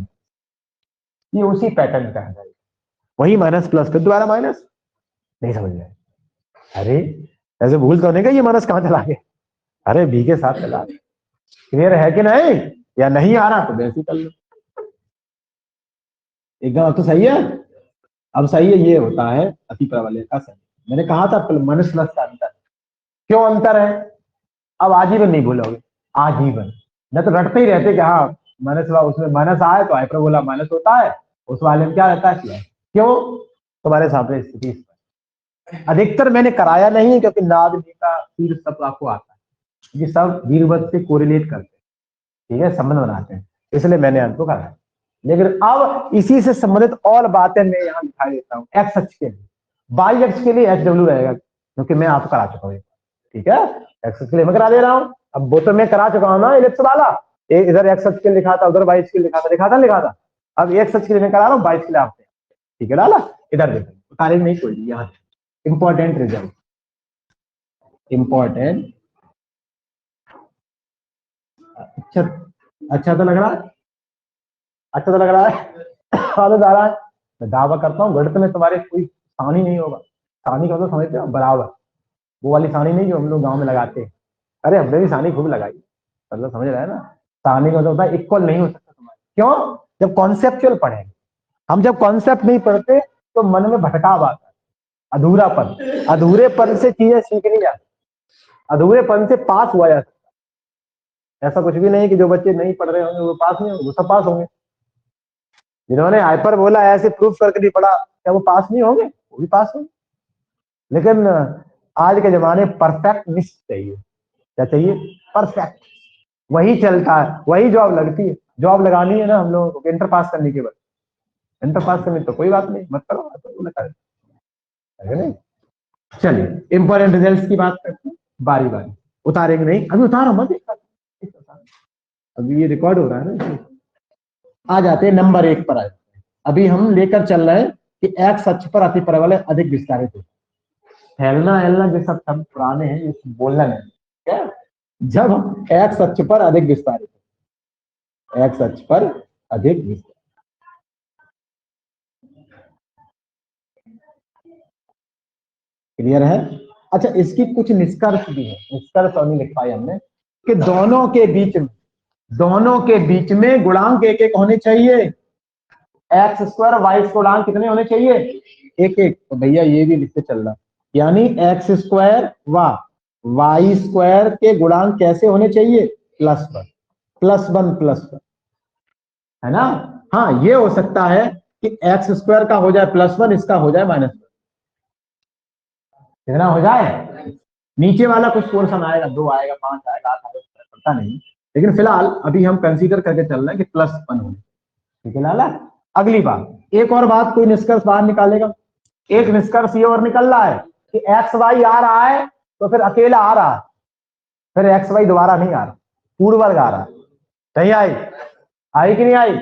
ये उसी पैटर्न का है, वही माइनस प्लस फिर दोबारा माइनस। नहीं समझ में? अरे ऐसे भूल तो नहीं गई, ये माइनस कहाँ चला गया? अरे बी के साथ चला। क्लियर है कि नहीं? या नहीं आ रहा तो वैसे कर लो एकदम। अब तो सही है, अब सही है। ये होता है अति परवलय का सही। मैंने कहा था माइनस प्लस का अंतर। क्यों अंतर है? अब आजीवन नहीं भूलोगे, आजीवन। न तो रटते ही रहते कि हाँ माइनस, उसमें माइनस आए तो हाइपरबोला माइनस होता है, उस वाले में क्या रहता है प्लस। क्यों? तुम्हारे सामने स्थिति। अधिकतर मैंने कराया नहीं है क्योंकि नाद का तीर सब आपको आता है, ये सब दीर्घवत से कोरिलेट करते हैं, ठीक है, संबंध बनाते हैं, इसलिए मैंने आपको कराया। लेकिन अब इसी से संबंधित और बातें मैं यहाँ दिखाई देता हूँ। एक्स अक्ष के लिए, वाई अक्ष के लिए एच डब्ल्यू रहेगा क्योंकि मैं आपको करा चुका हूँ, ठीक है। एक्स अक्ष के लिए मैं करा दे रहा हूँ, अब वो तो मैं करा चुका हूँ ना इलिप्स वाला। इधर एक्स अक्ष के लिखा था, उधर वाई अक्ष के लिखा था। अब एक्स अक्ष के लिए मैं करा रहा हूँ, वाई अक्ष के लिए आपने, ठीक है डाला। इधर देखो तारीफ नहीं कोई, यहाँ इंपॉर्टेंट रिजल्ट, इंपॉर्टेंट। अच्छा, अच्छा तो लग रहा है, अच्छा तो लग रहा है, आदत आ रहा है। मैं दावा करता हूँ गणित में तुम्हारे कोई सानी नहीं होगा। सानी का तो समझते हो बराबर, वो वाली सानी नहीं जो हम लोग गांव में लगाते हैं। अरे हमने भी सानी खूब लगाई, मतलब समझ रहा है ना। सानी का तो होता है इक्वल नहीं हो सकता तुम्हारे। क्यों? जब कॉन्सेप्चुअल पढ़ेंगे हम, जब कॉन्सेप्ट नहीं पढ़ते तो मन में भटकाव आता है, अधूरापन। अधूरेपन से चीजें सीखनी जाती, अधूरेपन से पास हुआ जा सकता है। ऐसा कुछ भी नहीं कि जो बच्चे नहीं पढ़ रहे होंगे वो पास नहीं होंगे, वो सब पास होंगे। जिन्होंने हाइपर बोला ऐसे प्रूफ करके नहीं पढ़ा, क्या वो पास नहीं होंगे? वो भी पास होंगे। लेकिन आज के जमाने परफेक्टनिस्ट चाहिए। क्या चाहिए? परफेक्ट। वही चलता है, वही जॉब लगती है। जॉब लगानी है ना हम लोगों को इंटर पास करने के बाद, इंटर पास करने तो कोई बात नहीं, मत करो, है नहीं। चलिए इंपॉर्टेंट रिजल्ट्स की बात करते हैं, बारी बारी उतारेंगे। नहीं अभी उतारो मत, अभी ये रिकॉर्ड हो रहा है ना। आ जाते हैं नंबर 1 पर। आए अभी हम लेकर चल रहे हैं कि एक्स अक्ष पर अति परवलय अधिक विस्तारित है। फैलना एलना ये सब शब्द पुराने हैं, ये बोलना नहीं, क्या? जब एक्स अक्ष पर अधिक विस्तारित है, एक्स अक्ष पर अधिक विस्तारित। क्लियर है? अच्छा इसकी कुछ निष्कर्ष भी है, निष्कर्ष और नहीं लिख पाए हमने, कि दोनों के बीच में, दोनों के बीच में गुणांक एक एक होने चाहिए। एक्स स्क्वायर वाई स्क्वायर गुणांक कितने होने चाहिए? एक एक। तो भैया ये भी लिखते चल रहा, यानी एक्स स्क्वायर व वाई स्क्वायर के गुणांक कैसे होने चाहिए? +1, +1 +1, है ना। हाँ ये हो सकता है कि एक्स स्क्वायर का हो जाए +1, इसका हो जाए -1। कितना हो जाए? नीचे वाला कुछ पोर्शन आएगा, 2 आएगा, 5 आएगा, 8 आएगा, पता नहीं। लेकिन फिलहाल अभी हम कंसीडर करके चल रहे हैं कि +1 होने, ठीक है लाला। अगली बात, एक और बात, कोई निष्कर्ष बाहर निकालेगा। एक निष्कर्ष ये और निकल रहा है कि एक्स वाई आ रहा है तो फिर अकेला आ रहा है, फिर एक्स वाई दोबारा नहीं आ रहा, पूर्ण वर्ग आ रहा है। नहीं आई? आई कि नहीं आई?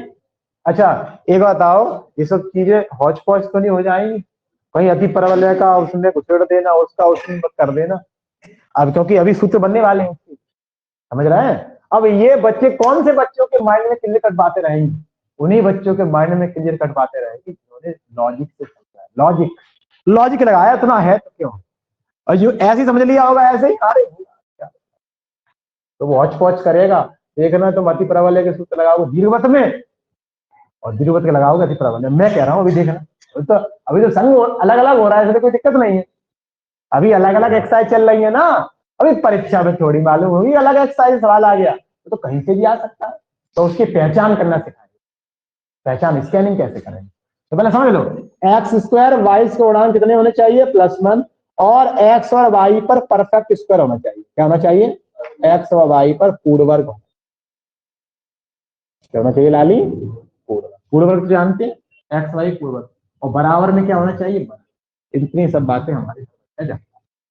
अच्छा एक बताओ, ये सब चीजें हौच पौच तो नहीं हो जाएंगी कहीं? अति परवलय का उसमें घुसेड़ देना, उसका उसमें कर देना। अब क्योंकि अभी सूत्र बनने वाले हैं उसकी, समझ रहे हैं। अब ये बच्चे कौन से बच्चों के माइंड में क्लियर कट बातें रहेंगी? उन्हीं बच्चों के माइंड में क्लियर कट बातें रहेगी जिन्होंने लॉजिक से समझा है। लॉजिक, लॉजिक लगाया इतना है तो क्यों, और जो ऐसे ही समझ लिया होगा ऐसे ही, अरे तो वो हौच पौच करेगा। देखना तुम अति प्रबल के सूत्र लगाओगे दीर्घवत में, और दीर्घवत के लगाओगे अति प्रबल। मैं कह रहा हूँ अभी देखना, तो अभी तो संग अलग अलग हो रहा है, कोई दिक्कत नहीं है। अभी अलग अलग एक्सरसाइज चल रही है ना, अभी परीक्षा में थोड़ी मालूम होगी अलग एक्सरसाइज सवाल आ गया तो कहीं से भी आ सकता है। तो उसकी पहचान करना सिखाएंगे, पहचान स्कैनिंग कैसे करेंगे। तो पहले समझ लो, एक्स स्क्वायर वाई के गुणांक कितने होने चाहिए? +1, और एक्स और वाई पर परफेक्ट स्क्वायर होना चाहिए। क्या होना चाहिए? एक्स और वाई पर पूर्ण वर्ग होना चाहिए लाली, पूर्ण वर्ग जानते हैं, एक्स वाई पूर्ण वर्ग, और बराबर में क्या होना चाहिए? इतनी सब बातें हमारी।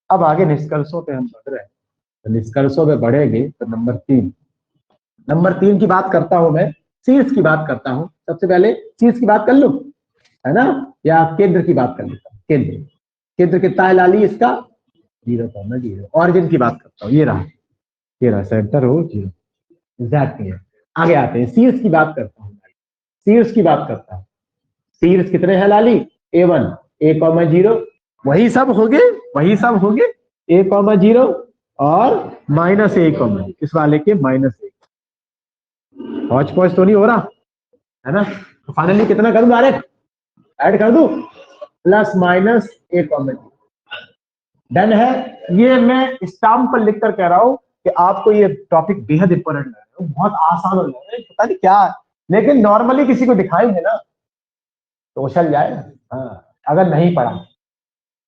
अब आगे निष्कर्षों पे हम बढ़ रहे हैं, तो निष्कर्षों पे बढ़ेंगे तो नंबर 3 की बात करता हूं मैं, शीर्ष की बात करता हूं। सबसे पहले शीर्ष की बात कर लूं, है ना, या केंद्र की बात कर लेता हूं। केंद्र, केंद्र कितना है लाली इसका? 0,0। ऑरिजिन की बात करता हूँ, ये रहा सेंटर हो 0। एग्जैक्टली है। आगे आते हैं, शीर्ष की बात करता हूँ। शीर्ष की बात करता हूँ। शीर्ष कितने हैं लाली? A1 A,0 वही सब हो गए, A,0 और -A, इस वाले के -A। हौच पौच तो नहीं हो रहा है ना? तो फाइनली कितना करूं? डायरेक्ट ऐड कर दूं, +-A, डन है। ये मैं स्टाम्प पर लिख कर कह रहा हूं कि आपको ये टॉपिक बेहद इंपॉर्टेंट लग रहा है, बहुत आसान हो रहा है, पता नहीं क्या, लेकिन नॉर्मली किसी को दिखाएंगे ना तो उछल जाएगा। हाँ, अगर नहीं पढ़ा,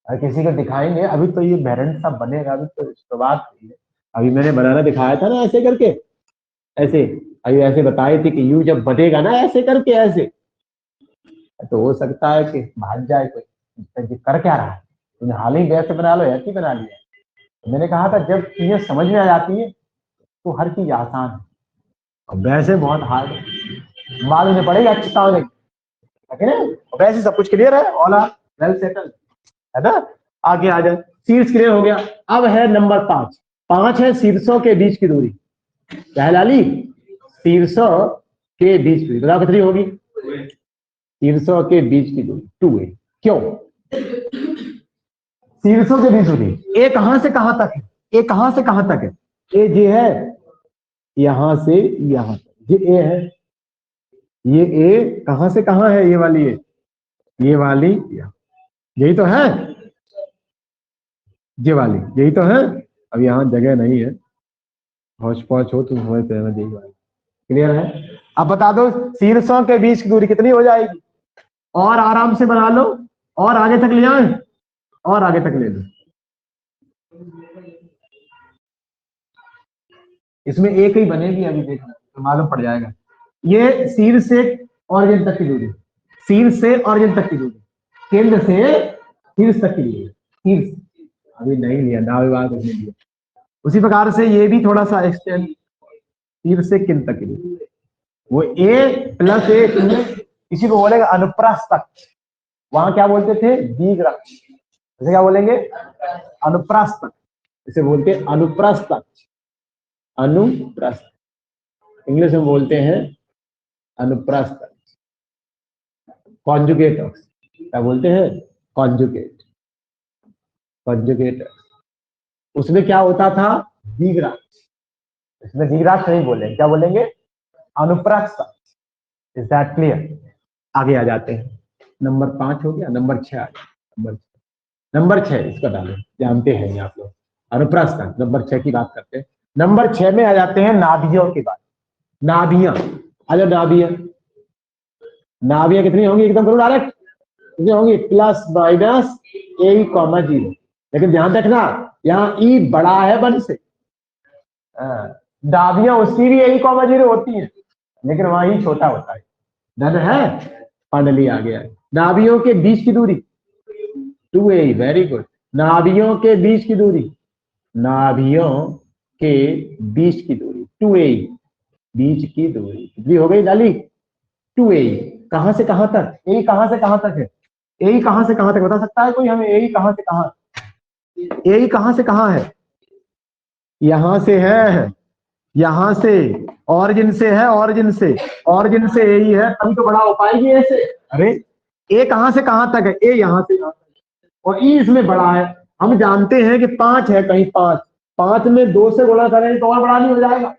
अगर किसी को दिखाएंगे, अभी तो ये वेरिएंट सब बनेगा, अभी तो शुरुआत हुई है। अभी मैंने बनाना दिखाया था ना ऐसे करके, ऐसे अभी ऐसे बताए थे कि यू जब बनेगा ना ऐसे करके ऐसे, तो हो सकता है कि भाग जाए कोई, कर क्या रहा है तुमने, हाल ही वैसे बना लो, ऐसे बना लिया। तो मैंने कहा था जब चीजें समझ में आ जाती है तो हर चीज आसान है, और वैसे बहुत हार्ड है, मालूम नहीं पड़ेगा अच्छा होने, वैसे सब कुछ क्लियर है, ऑल आर वेल सेटल, है ना? आगे आ जाए, शीर्ष क्लियर हो गया। अब है नंबर 5। 5 है शीर्षों के बीच की दूरी। क्या है लाली? शीर्षों के बीच की दूरी बताओ कितनी होगी? शीर्षों के बीच की दूरी 2a। क्यों? शीर्षों के बीच दूरी, ए कहां से कहां तक है? ए कहां से कहां तक है? ए जे है यहां से यहां तक, ये ए है। ये ए कहां से कहां है? ये वाली यही तो है, ये वाली यही तो है। अब यहां जगह नहीं है, हौच पौच हो तुम समझते हैं, यही वाली क्लियर है। अब बता दो शीर्षों के बीच की दूरी कितनी हो जाएगी? और आराम से बना लो, और आगे तक ले जाए, और आगे तक ले लो। इसमें एक ही बनेगी, अभी देखना तो मालूम पड़ जाएगा। ये शीर्ष से ऑरिजिन तक की दूरी, शीर्ष से ऑरिजिन तक की दूरी, केंद्र से शीर्ष तक की दूरी, शीर्ष अभी नहीं लिया ना, विवाद नहीं लिया। उसी प्रकार से ये भी थोड़ा सा एक्सटेंड, शीर्ष से केंद्र तक की दूरी, वो A+A, इसी को बोलेगा अनुप्रस्थ तक। वहां क्या बोलते थे? द्विग्रह। इसे क्या बोलेंगे? अनुप्रस्थ तक, इसे बोलते हैं अनुप्रस्थ तक। अनुप्रस्थ, इंग्लिश में बोलते हैं अनुप्रस्थ। कॉन्जुगेट क्या बोलते हैं? Conjugate, conjugate. उसमें क्या होता था? द्विग्राह। इसमें द्विग्राह नहीं बोलेंगे, क्या बोलेंगे? अनुप्रस्थ। Is that clear? आगे आ जाते हैं, नंबर 5 हो गया, नंबर 6 आ गया। नंबर 6 इसका डालो, जानते हैं आप लोग, अनुप्रस्थ। नंबर 6 की बात करते हैं। नंबर 6 में आ जाते हैं नाभियों की बात। नाभियां, आ जाओ नाभियां। नाभियां कितनी होंगी? एकदम करो डायरेक्ट, कितनी होंगी? +-A,0। लेकिन ध्यान रखना यहाँ ई बड़ा है 1 से, नाभियां उसकी भी A,0 होती है, लेकिन वहां ही छोटा होता है। डन है? फाइनली आ गया। नाभियों के बीच की दूरी 2a, वेरी गुड। नाभियों के बीच की दूरी, नाभियों के बीच की दूरी 2a, बीच की दूरी कितनी हो गई डाली? 2a। कहां से कहां तक? ए कहां से कहां तक है? ए कहां से कहां तक बता सकता है कोई हमें? ए कहां से कहां, ए कहां से कहां है? यहां से है, यहां से ऑरिजिन से है, ऑरिजिन से, ऑरिजिन से ए ही है, तभी तो बड़ा हो पाएगी ऐसे। अरे ए कहां से कहां तक है? ए यहां से यहां तक, और ई इसमें बड़ा है। हम जानते हैं कि 5 है, कहीं 5, 5 में 2 से गुणा करेंगे तो और बड़ा नहीं हो जाएगा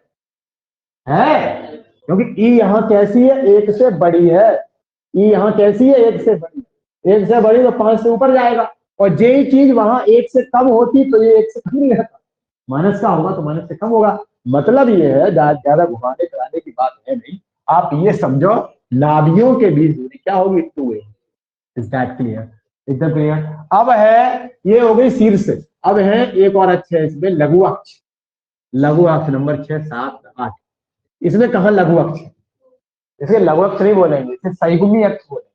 है? क्योंकि ई यहाँ कैसी है? 1 से बड़ी है। ई यहाँ कैसी है? 1 से बड़ी, 1 से बड़ी तो 5 से ऊपर जाएगा, और जे चीज वहां 1 से कम होती तो ये 1 से कम नहीं रहता, माइनस का होगा तो माइनस से कम होगा। मतलब ये है, ज्यादा घुमाने कराने की बात है नहीं, आप ये समझो नाभियों के बीच दूरी क्या होगी? 2a। Is that clear? एकदम क्लियर। अब है, ये हो गई शीर्ष। अब है एक और अक्ष है इसमें, लघु अक्ष। लघु अक्ष नंबर 6, 7, 8। इसमें कहा लघु अक्ष? इसे लघु अक्ष नहीं बोलेंगे, इसे सहिगुणी अक्ष बोलेंगे।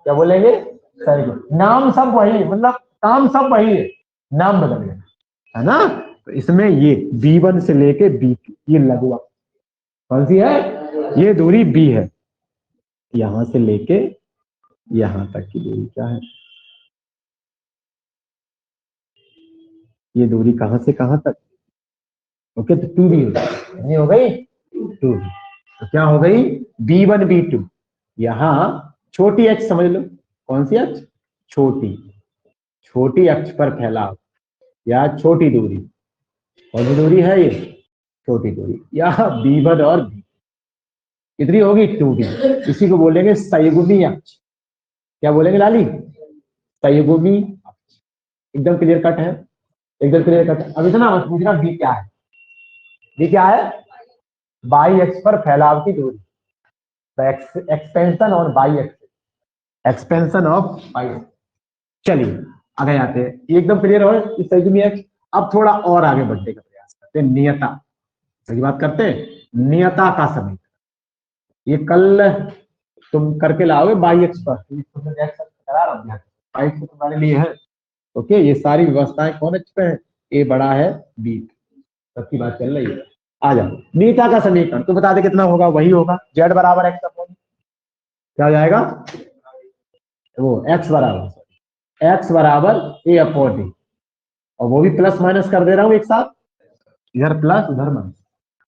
क्या बोलेंगे? सहिगुणी। नाम सब वही, मतलब काम सब वही है, नाम बदल गया, है ना? तो इसमें ये B1 से लेके B2, ये लघु अक्ष कौन सी है? ये दूरी B है, यहां से लेके यहां तक की दूरी क्या है? ये दूरी कहां से कहां तक, ओके, तो 2b नहीं हो गई 2b, तो क्या हो गई b1 b2। यहां छोटी h समझ लो, कौन सी h, छोटी, छोटी अक्ष पर फैलाव या छोटी दूरी, कौन सी दूरी है ये, छोटी दूरी, या b1 और b कितनी होगी 2b, इसी को बोलेंगे संयुग्मी अक्ष। क्या बोलेंगे लाली, संयुग्मी अक्ष। एकदम क्लियर कट है, एकदम क्लियर कट। अब इतना मत पूछना b क्या है, b क्या है, बाई अक्ष पर फैलाव की दूरी, एक्सपेंशन और बाई अक्ष, एक्सपेंशन ऑफ बाई। चलिए आगे आते हैं, ये एकदम क्लियर हो इस संयुग्मी अक्ष। अब थोड़ा और आगे बढ़ने का प्रयास करते हैं, नियता, सही बात करते हैं, नियता का समीकरण। ये कल तुम करके लाओगे बाई अक्ष पर, करा रहा हूं बाई अक्ष तुम्हारे लिए है, ओके। ये सारी व्यवस्थाएं कौन अक्ष पे है, ए बड़ा है बी, सबकी बात चल रही है। आ जाओ, नियता का समीकरण तो बता दे कितना होगा, वही होगा z बराबर एक्स अपॉन, क्या हो जाएगा वो x बराबर ए अपॉन डी, और वो भी प्लस माइनस कर दे रहा हूं एक साथ, इधर प्लस उधर माइनस।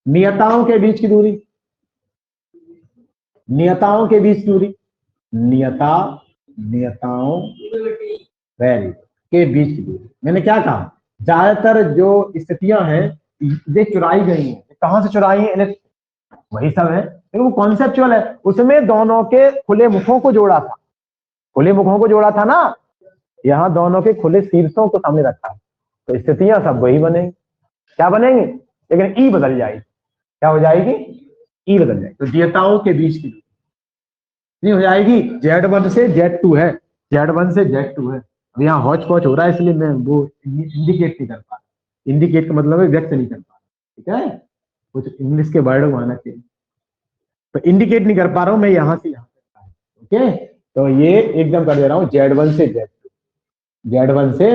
नियताओं के बीच की दूरी, नियताओं के बीच दूरी, नियताओं वैल्यू के बीच की दूरी। मैंने क्या कहा, ज्यादातर जो स्थितियां हैं ये चुराई गई हैं, कहां से चुराई है, वही सब है, लेकिन वो कॉन्सेप्चुअल है। उसमें दोनों के खुले मुखों को जोड़ा था, खुले मुखों को जोड़ा था ना, यहाँ दोनों के खुले शीर्षों को सामने रखा है, तो स्थितियां सब वही बनेंगी। क्या बनेंगी, लेकिन ई बदल जाएगी, क्या हो जाएगी, ई बदल जाएगी। तो नियताओं के बीच की दूरी हो जाएगी, Z1 से Z2 है, Z1 से Z2 है। अब यहाँ हौच पौच हो रहा है, इसलिए मैं वो इंडिकेट नहीं कर पा रहा, इंडिकेट का मतलब है व्यक्त नहीं कर पा रहा, ठीक है, कुछ इंग्लिश के वर्ड आना चाहिए, तो इंडिकेट नहीं कर पा रहा हूं मैं यहाँ से यहाँ तक, ओके। तो ये एकदम कर दे रहा हूँ Z1 से Z2, Z1 से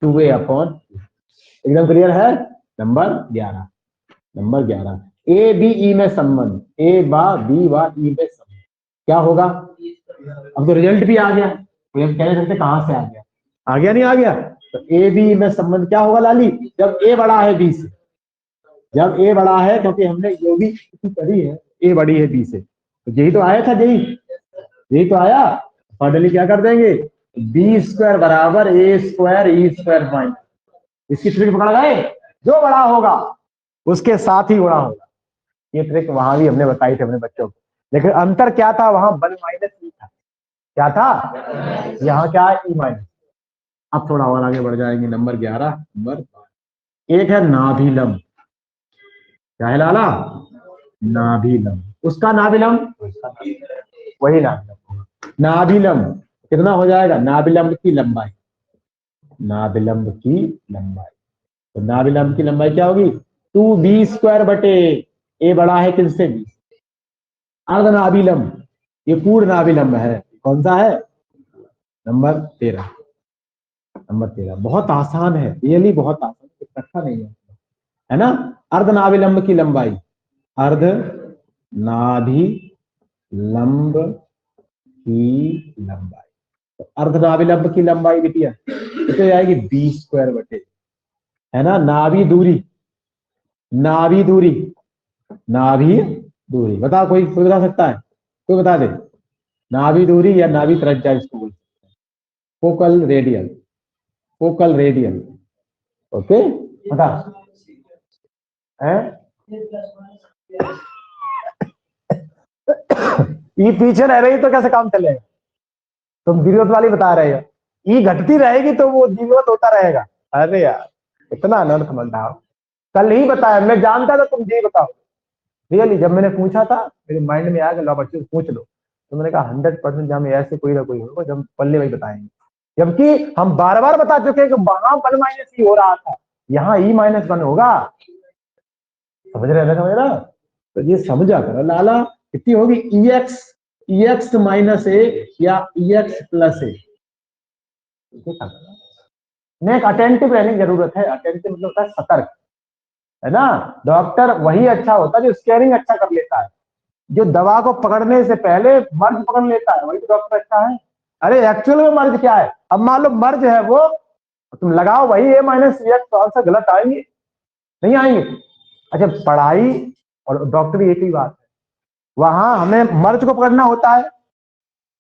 2a अपॉन, एकदम क्लियर है। Number 11, number 11, A B E में संबंध, ए बा बी बा ई में संबंध क्या होगा, अब तो रिजल्ट भी आ गया, तो हम कह नहीं सकते कहां से आ गया नहीं आ गया, तो ए बी में संबंध क्या होगा लाली, जब ए बड़ा है बी से, जब ए बड़ा है, क्योंकि हमने जो भी करी है ए बड़ी है बी से, तो यही तो आया था, यही तो आया। फाइनली क्या कर देंगे, बी स्क्वायर बराबर ए स्क्वायर ई स्क्वायर माइनस, इसकी ट्रिक पकड़ गए, जो बड़ा होगा उसके साथ ही गुणा होगा। ये ट्रिक वहां भी हमने बताई थी अपने बच्चों को, लेकिन अंतर क्या था, वहां 1 माइनस ई था, क्या था, यहाँ क्या है ई माइनस। अब थोड़ा और आगे बढ़ जाएंगे, नंबर 11, नंबर एक है नाभिलंब, क्या है लाला, नाभिलंब, उसका नाभिलंब, वही नाभिलंब, नाभिलंब कितना हो जाएगा, नाभिलंब की लंबाई, नाभिलंब की लंबाई, तो नाभिलंब की लंबाई क्या होगी, 2b स्क्वायर बटे ए बड़ा है किससे, बी, अर्धनाभिलंब, ये पूर्ण नाभिलंब है, कौन सा है, नंबर 13, नंबर 13, बहुत आसान है, रियली बहुत आसान, कुछ अच्छा नहीं है ना। अर्धनाभिलंब की लंबाई, अर्धनाभिलंब की लंबाई, तो अर्धनाभिलंब की लंबाई बिटिया कितनी आएगी, बी स्क्वायर बटे, है ना, नाभि दूरी, नाभि दूरी, नाभि दूरी, बताओ कोई बता सकता है, कोई बता दे, नाभि दूरी या नाभि त्रिज्या इसको बोलते हैं, focal radial, focal radial, okay, बता ये पीछे रह रही तो कैसे काम चलेगा, तुम दीर्घत वाली बता रहे हो, ये घटती रहेगी तो वो दीर्घत होता रहेगा। अरे यार इतना अनर्थ मत डालो, कल ही बताया, मैं जानता था तुम जी बताओ, रियली जब मैंने पूछा था मेरे माइंड में आया कि लो बच्चों से पूछ लो, तो मैंने कहा 100% जब ऐसे कोई ना कोई होगा जब पल्ले वही बताएंगे, जबकि हम बार बार बता चुके हैं कि वहां 1 माइनस ई हो रहा था, यहाँ ई माइनस 1 होगा, समझ रहे ना, तो ये समझा करो लाला, कितनी होगी ई एक्स माइनस ए या ई एक्स प्लस ए, एक अटेंटिव रहने की जरूरत है, अटेंटिव मतलब होता है सतर्क, है ना। डॉक्टर वही अच्छा होता है जो स्कैनिंग अच्छा कर लेता है, जो दवा को पकड़ने से पहले मर्ज पकड़ लेता है वही तो डॉक्टर अच्छा है। अरे एक्चुअल में मर्ज क्या है, अब मान लो मर्ज है वो तुम लगाओ भाई ए माइनस बी एक्स, तो आंसर गलत आएंगे, नहीं आएंगे। अच्छा, पढ़ाई और डॉक्टरी एक ही बात है, वहां हमें मर्ज को पकड़ना होता है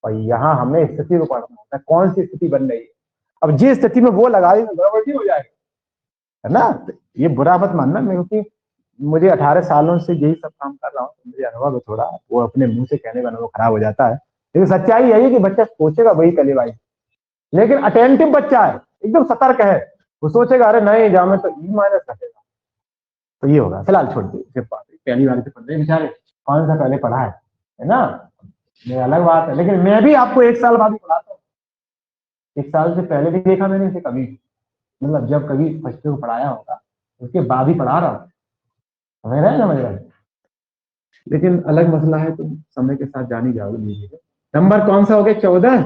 और यहाँ हमें स्थिति को पढ़ना होता है, कौन सी स्थिति बन रही है। अब जिस स्थिति में वो लगा दी तो गड़बड़ नहीं हो जाएगा, है ना। ये बुरा मत मानना, मैं क्योंकि मुझे 18 सालों से यही सब काम कर रहा हूँ, तो मुझे अनुभव है थोड़ा, वो अपने मुंह से कहने का अनुभव खराब हो जाता है, लेकिन सच्चाई यही है कि बच्चा सोचेगा वही करेगा। लेकिन अटेंटिव बच्चा है, एकदम सतर्क है, वो सोचेगा अरे नहीं जामे तो ई माइनस रखेगा, तो ये होगा। फिलहाल छोड़ दीजिए, पहली बार से पढ़ रहे बेचारे, कौन सा पहले पढ़ा है ना, ये अलग बात है। लेकिन मैं भी आपको 1 साल बाद ही पढ़ाता हूँ, 1 साल से पहले भी देखा मैंने इसे कभी, मतलब जब कभी बच्चे को पढ़ाया होगा उसके बाद ही पढ़ा रहा हूँ, समझ रहे हैं, समझ रहे हैं। लेकिन अलग मसला है, तुम समय के साथ जान ही जाओगे धीरे। नंबर कौन सा हो गया, 14,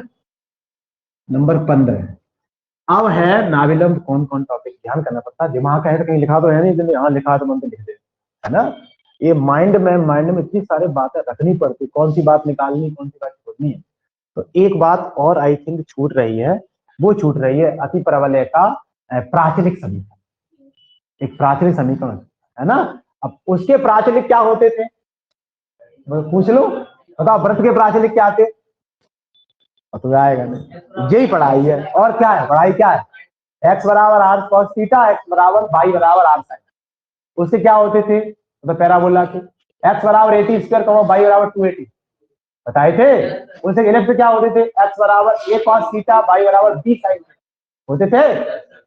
नंबर 15। अब है नाविलंब कौन कौन टॉपिक, ध्यान करना पड़ता है, दिमाग का है तो कहीं लिखा तो है नहीं, यहाँ लिखा तो मन तो लिख दे, है ना। ये माइंड में इतनी सारी बातें रखनी पड़ती, कौन सी बात निकालनी, कौन सी बात छोड़नी है। तो एक बात और आई थिंक छूट रही है, वो छूट रही है अति परवलय का प्राचलिक समीकरण, एक प्राचलिक समीकरण, है ना। अब उसके प्राचलिक क्या होते थे, पूछ लो, बताओ व्रत के प्राचलिक क्या थे, तो आएगा नहीं, यही पढ़ाई है। और क्या है पढ़ाई, क्या है, एक्स बराबर आर कॉस थीटा, एक्स बराबर वाई बराबर आर साइन। उससे क्या होते थे, तो पैराबोला के एक्स बराबर 80 स्क्वायर कमा वाई बराबर 280 बताए थे। उससे इलेक्ट से क्या होते थे, एक्स बराबर ए कॉस थीटा वाई बराबर बी साइन होते थे,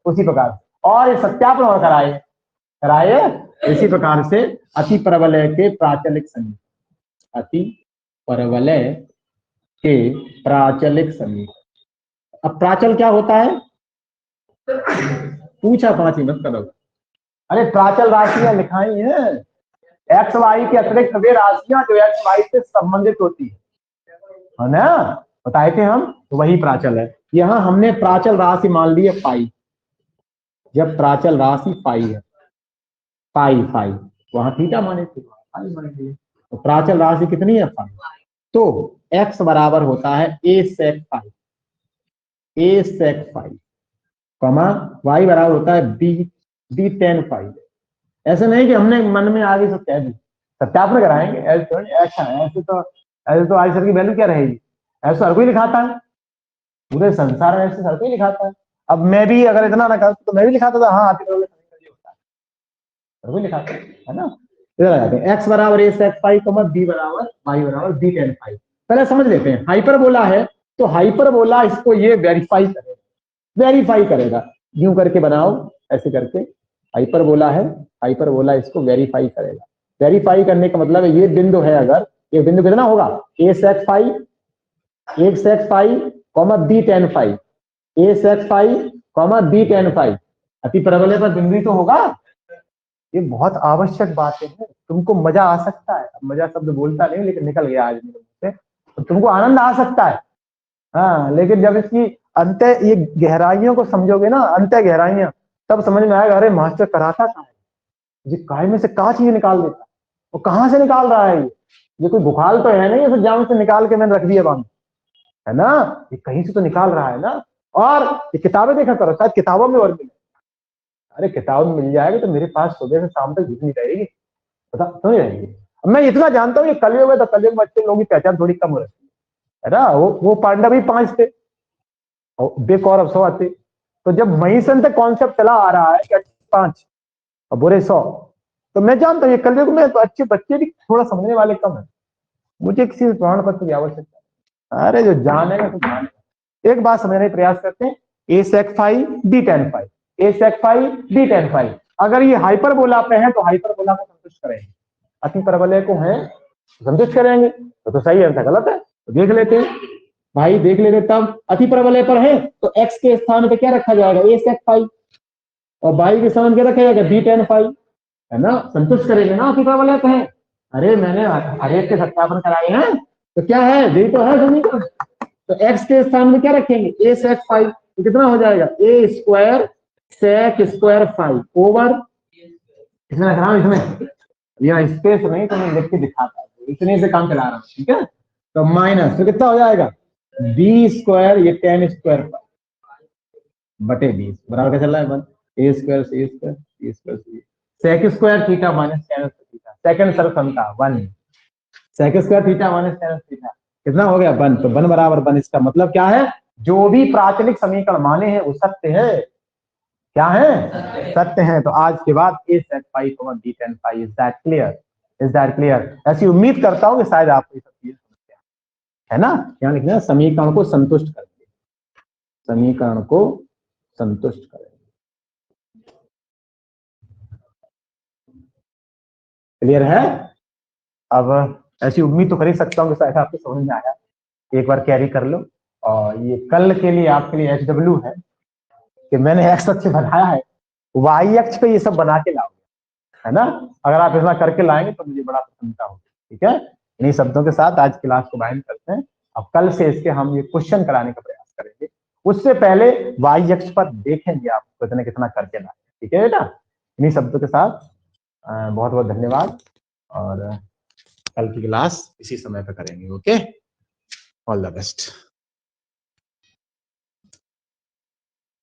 उसी प्रकार। और ये सत्यापन और कराए कराए इसी प्रकार से अति परवलय के प्राचलिक समीकरण, अति परवलय के प्राचलिक समीकरण। अब प्राचल क्या होता है, पूछा 5 मिनट करो, अरे प्राचल राशियां लिखाई हैं, एक्स वाई के अतिरिक्त वे राशियां जो एक्स वाई से संबंधित होती है ना, बताए थे हम, तो वही प्राचल है। यहां हमने प्राचल राशि मान ली है पाई, जब प्राचल राशि पाई है, पाई पाई, वहां थीटा माने थे, पाई मान लिए, तो प्राचल राशि कितनी है, पाई। तो x बराबर होता है a sec pi, a sec पाई, कमा y बराबर होता है b tan पाई। ऐसे नहीं कि हमने मन में आगे सब कह दी, सत्यापन कराएंगे, ऐसे तो आज सर की वैल्यू क्या रहेगी, ऐसा हर कोई लिखाता है, पूरे संसार में ऐसे हर कोई लिखाता है। अब मैं भी अगर इतना ना करता तो मैं भी लिखाता था, हाँ आते होता है, हर कोई लिखाता है ना। इधर आ जाते हैं, एक्स बराबर ए सेक पाई कमा बी बराबर वाई बराबर बी टेन पाई। पहले समझ लेते हैं, हाइपरबोला है तो हाइपरबोला इसको ये वेरीफाई करेगा, यूं करके बनाओ, ऐसे करके हाइपरबोला है, हाइपरबोला इसको वेरीफाई करेगा। वेरीफाई करने का मतलब है ये बिंदु है, अगर ये बिंदु कितना होगा, ए सेक पाई, एक सेक पाई कॉमा बी टेन पाई, ए सेक पाई कॉमा बी टेन पाई, अति परवलय पर बिंदु तो होगा। ये बहुत आवश्यक बातें हैं, तुमको मजा आ सकता है, मजा शब्द बोलता नहीं लेकिन निकल गया आज मेरे मुंह से, तो तुमको आनंद आ सकता है, हाँ, लेकिन जब इसकी अंत ये गहराइयों को समझोगे ना, अंत गहराइयां, तब समझ में आएगा अरे मास्टर कराता कहाँ है, ये काय में से कहा चीज निकाल देता है, वो कहाँ से निकाल रहा है, ये कोई बुखाल तो है नहीं, जाम से निकाल के मैंने रख दिया बांध, है ना, ये कहीं से तो निकाल रहा है ना। और ये किताबें देखा करो, शायद किताबों में और मिले, अरे किताब में मिल जाएगी तो मेरे पास सुबह से शाम तक जितनी रहेगी पता नहीं रहेगी। मैं इतना जानता हूँ, ये कलयुग है तो कलयुग में अच्छे लोगों की पहचान थोड़ी कम हो रही है ना, वो पांडव ही 5 थे और बेकौर 100 आते, तो जब वहीं से कॉन्सेप्ट चला आ रहा है कि 5 और बुरे 100, तो मैं जानता हूँ ये कलयुग में तो अच्छे बच्चे भी थोड़ा समझने वाले कम है, मुझे किसी प्रमाण पत्र की आवश्यकता है। अरे जो जानेगा तो जानेगा। एक बात समझने का प्रयास करते हैं, ए सेक फाइव डी टेन फाइव, ए सेक फाइव डी टेन फाइव, अगर ये हाइपरबोला पे है तो हाइपरबोला को संतुष्ट करेंगे, अति परवलय को है संतुष्ट करेंगे, तो सही है, गलत है तो देख लेते हैं भाई, देख लेते। तब अति परवलय पर है तो x के स्थान पे क्या रखा जाएगा, ए सेक फाइव, और y के स्थान क्या रखा जाएगा, बी टेन फाइव, है ना, संतुष्ट करेंगे ना अति परवलय पे है। अरे मैंने हरेक के सत्यापन कराए हैं, तो क्या है, यही तो है समीकरण। तो x के स्थान में क्या रखेंगे, ए सेक फाइव, तो कितना हो जाएगा, a square sec square five over, इसमें रख रहा हूं, इसमें यहाँ स्पेस नहीं तो मैं लिख के दिखाता हूँ, इतने से काम चला रहा हूँ, ठीक है। तो माइनस तो कितना हो जाएगा, बी स्क्वायर, ये टेन स्क्वायर बटे 20 बराबर क्या चल रहा है 1 a square c square c square c sec square theta minus tan theta second सर्व समता 1 sec square theta minus tan theta कितना हो गया 1 तो 1 बराबर 1 इसका मतलब क्या है जो भी प्राचलिक समीकरण माने हैं वो सत्य है क्या है सत्य है तो आज के बाद a sec phi b tan phi is that clear ऐसी उम्मीद करता हूं कि शायद आपको ये सब चीजें समझ है ना यहाँ लिखना है समीकरण को संतुष्ट करेंगे समीकरण को संतुष्ट करेंगे क्लियर है अब ऐसी उम्मीद तो कर ही सकता हूँ कि शायद आपको समझ में आया एक बार कैरी कर लो और ये कल के लिए आपके लिए HW है कि मैंने एक्स अक्ष बनाया है वाई अक्ष पे ये सब बना के लाओगे है ना अगर आप इतना करके लाएंगे तो मुझे बड़ा प्रसन्नता होगी ठीक है इन्हीं शब्दों के साथ आज क्लास को बाइंड करते हैं अब कल से इसके हम ये क्वेश्चन कराने का प्रयास करेंगे उससे पहले वाई अक्ष पर देखेंगे आप कितना करके लाए ठीक है बेटा इन्हीं शब्दों के साथ बहुत बहुत धन्यवाद और कल की क्लास इसी समय पे करेंगे ओके ऑल द बेस्ट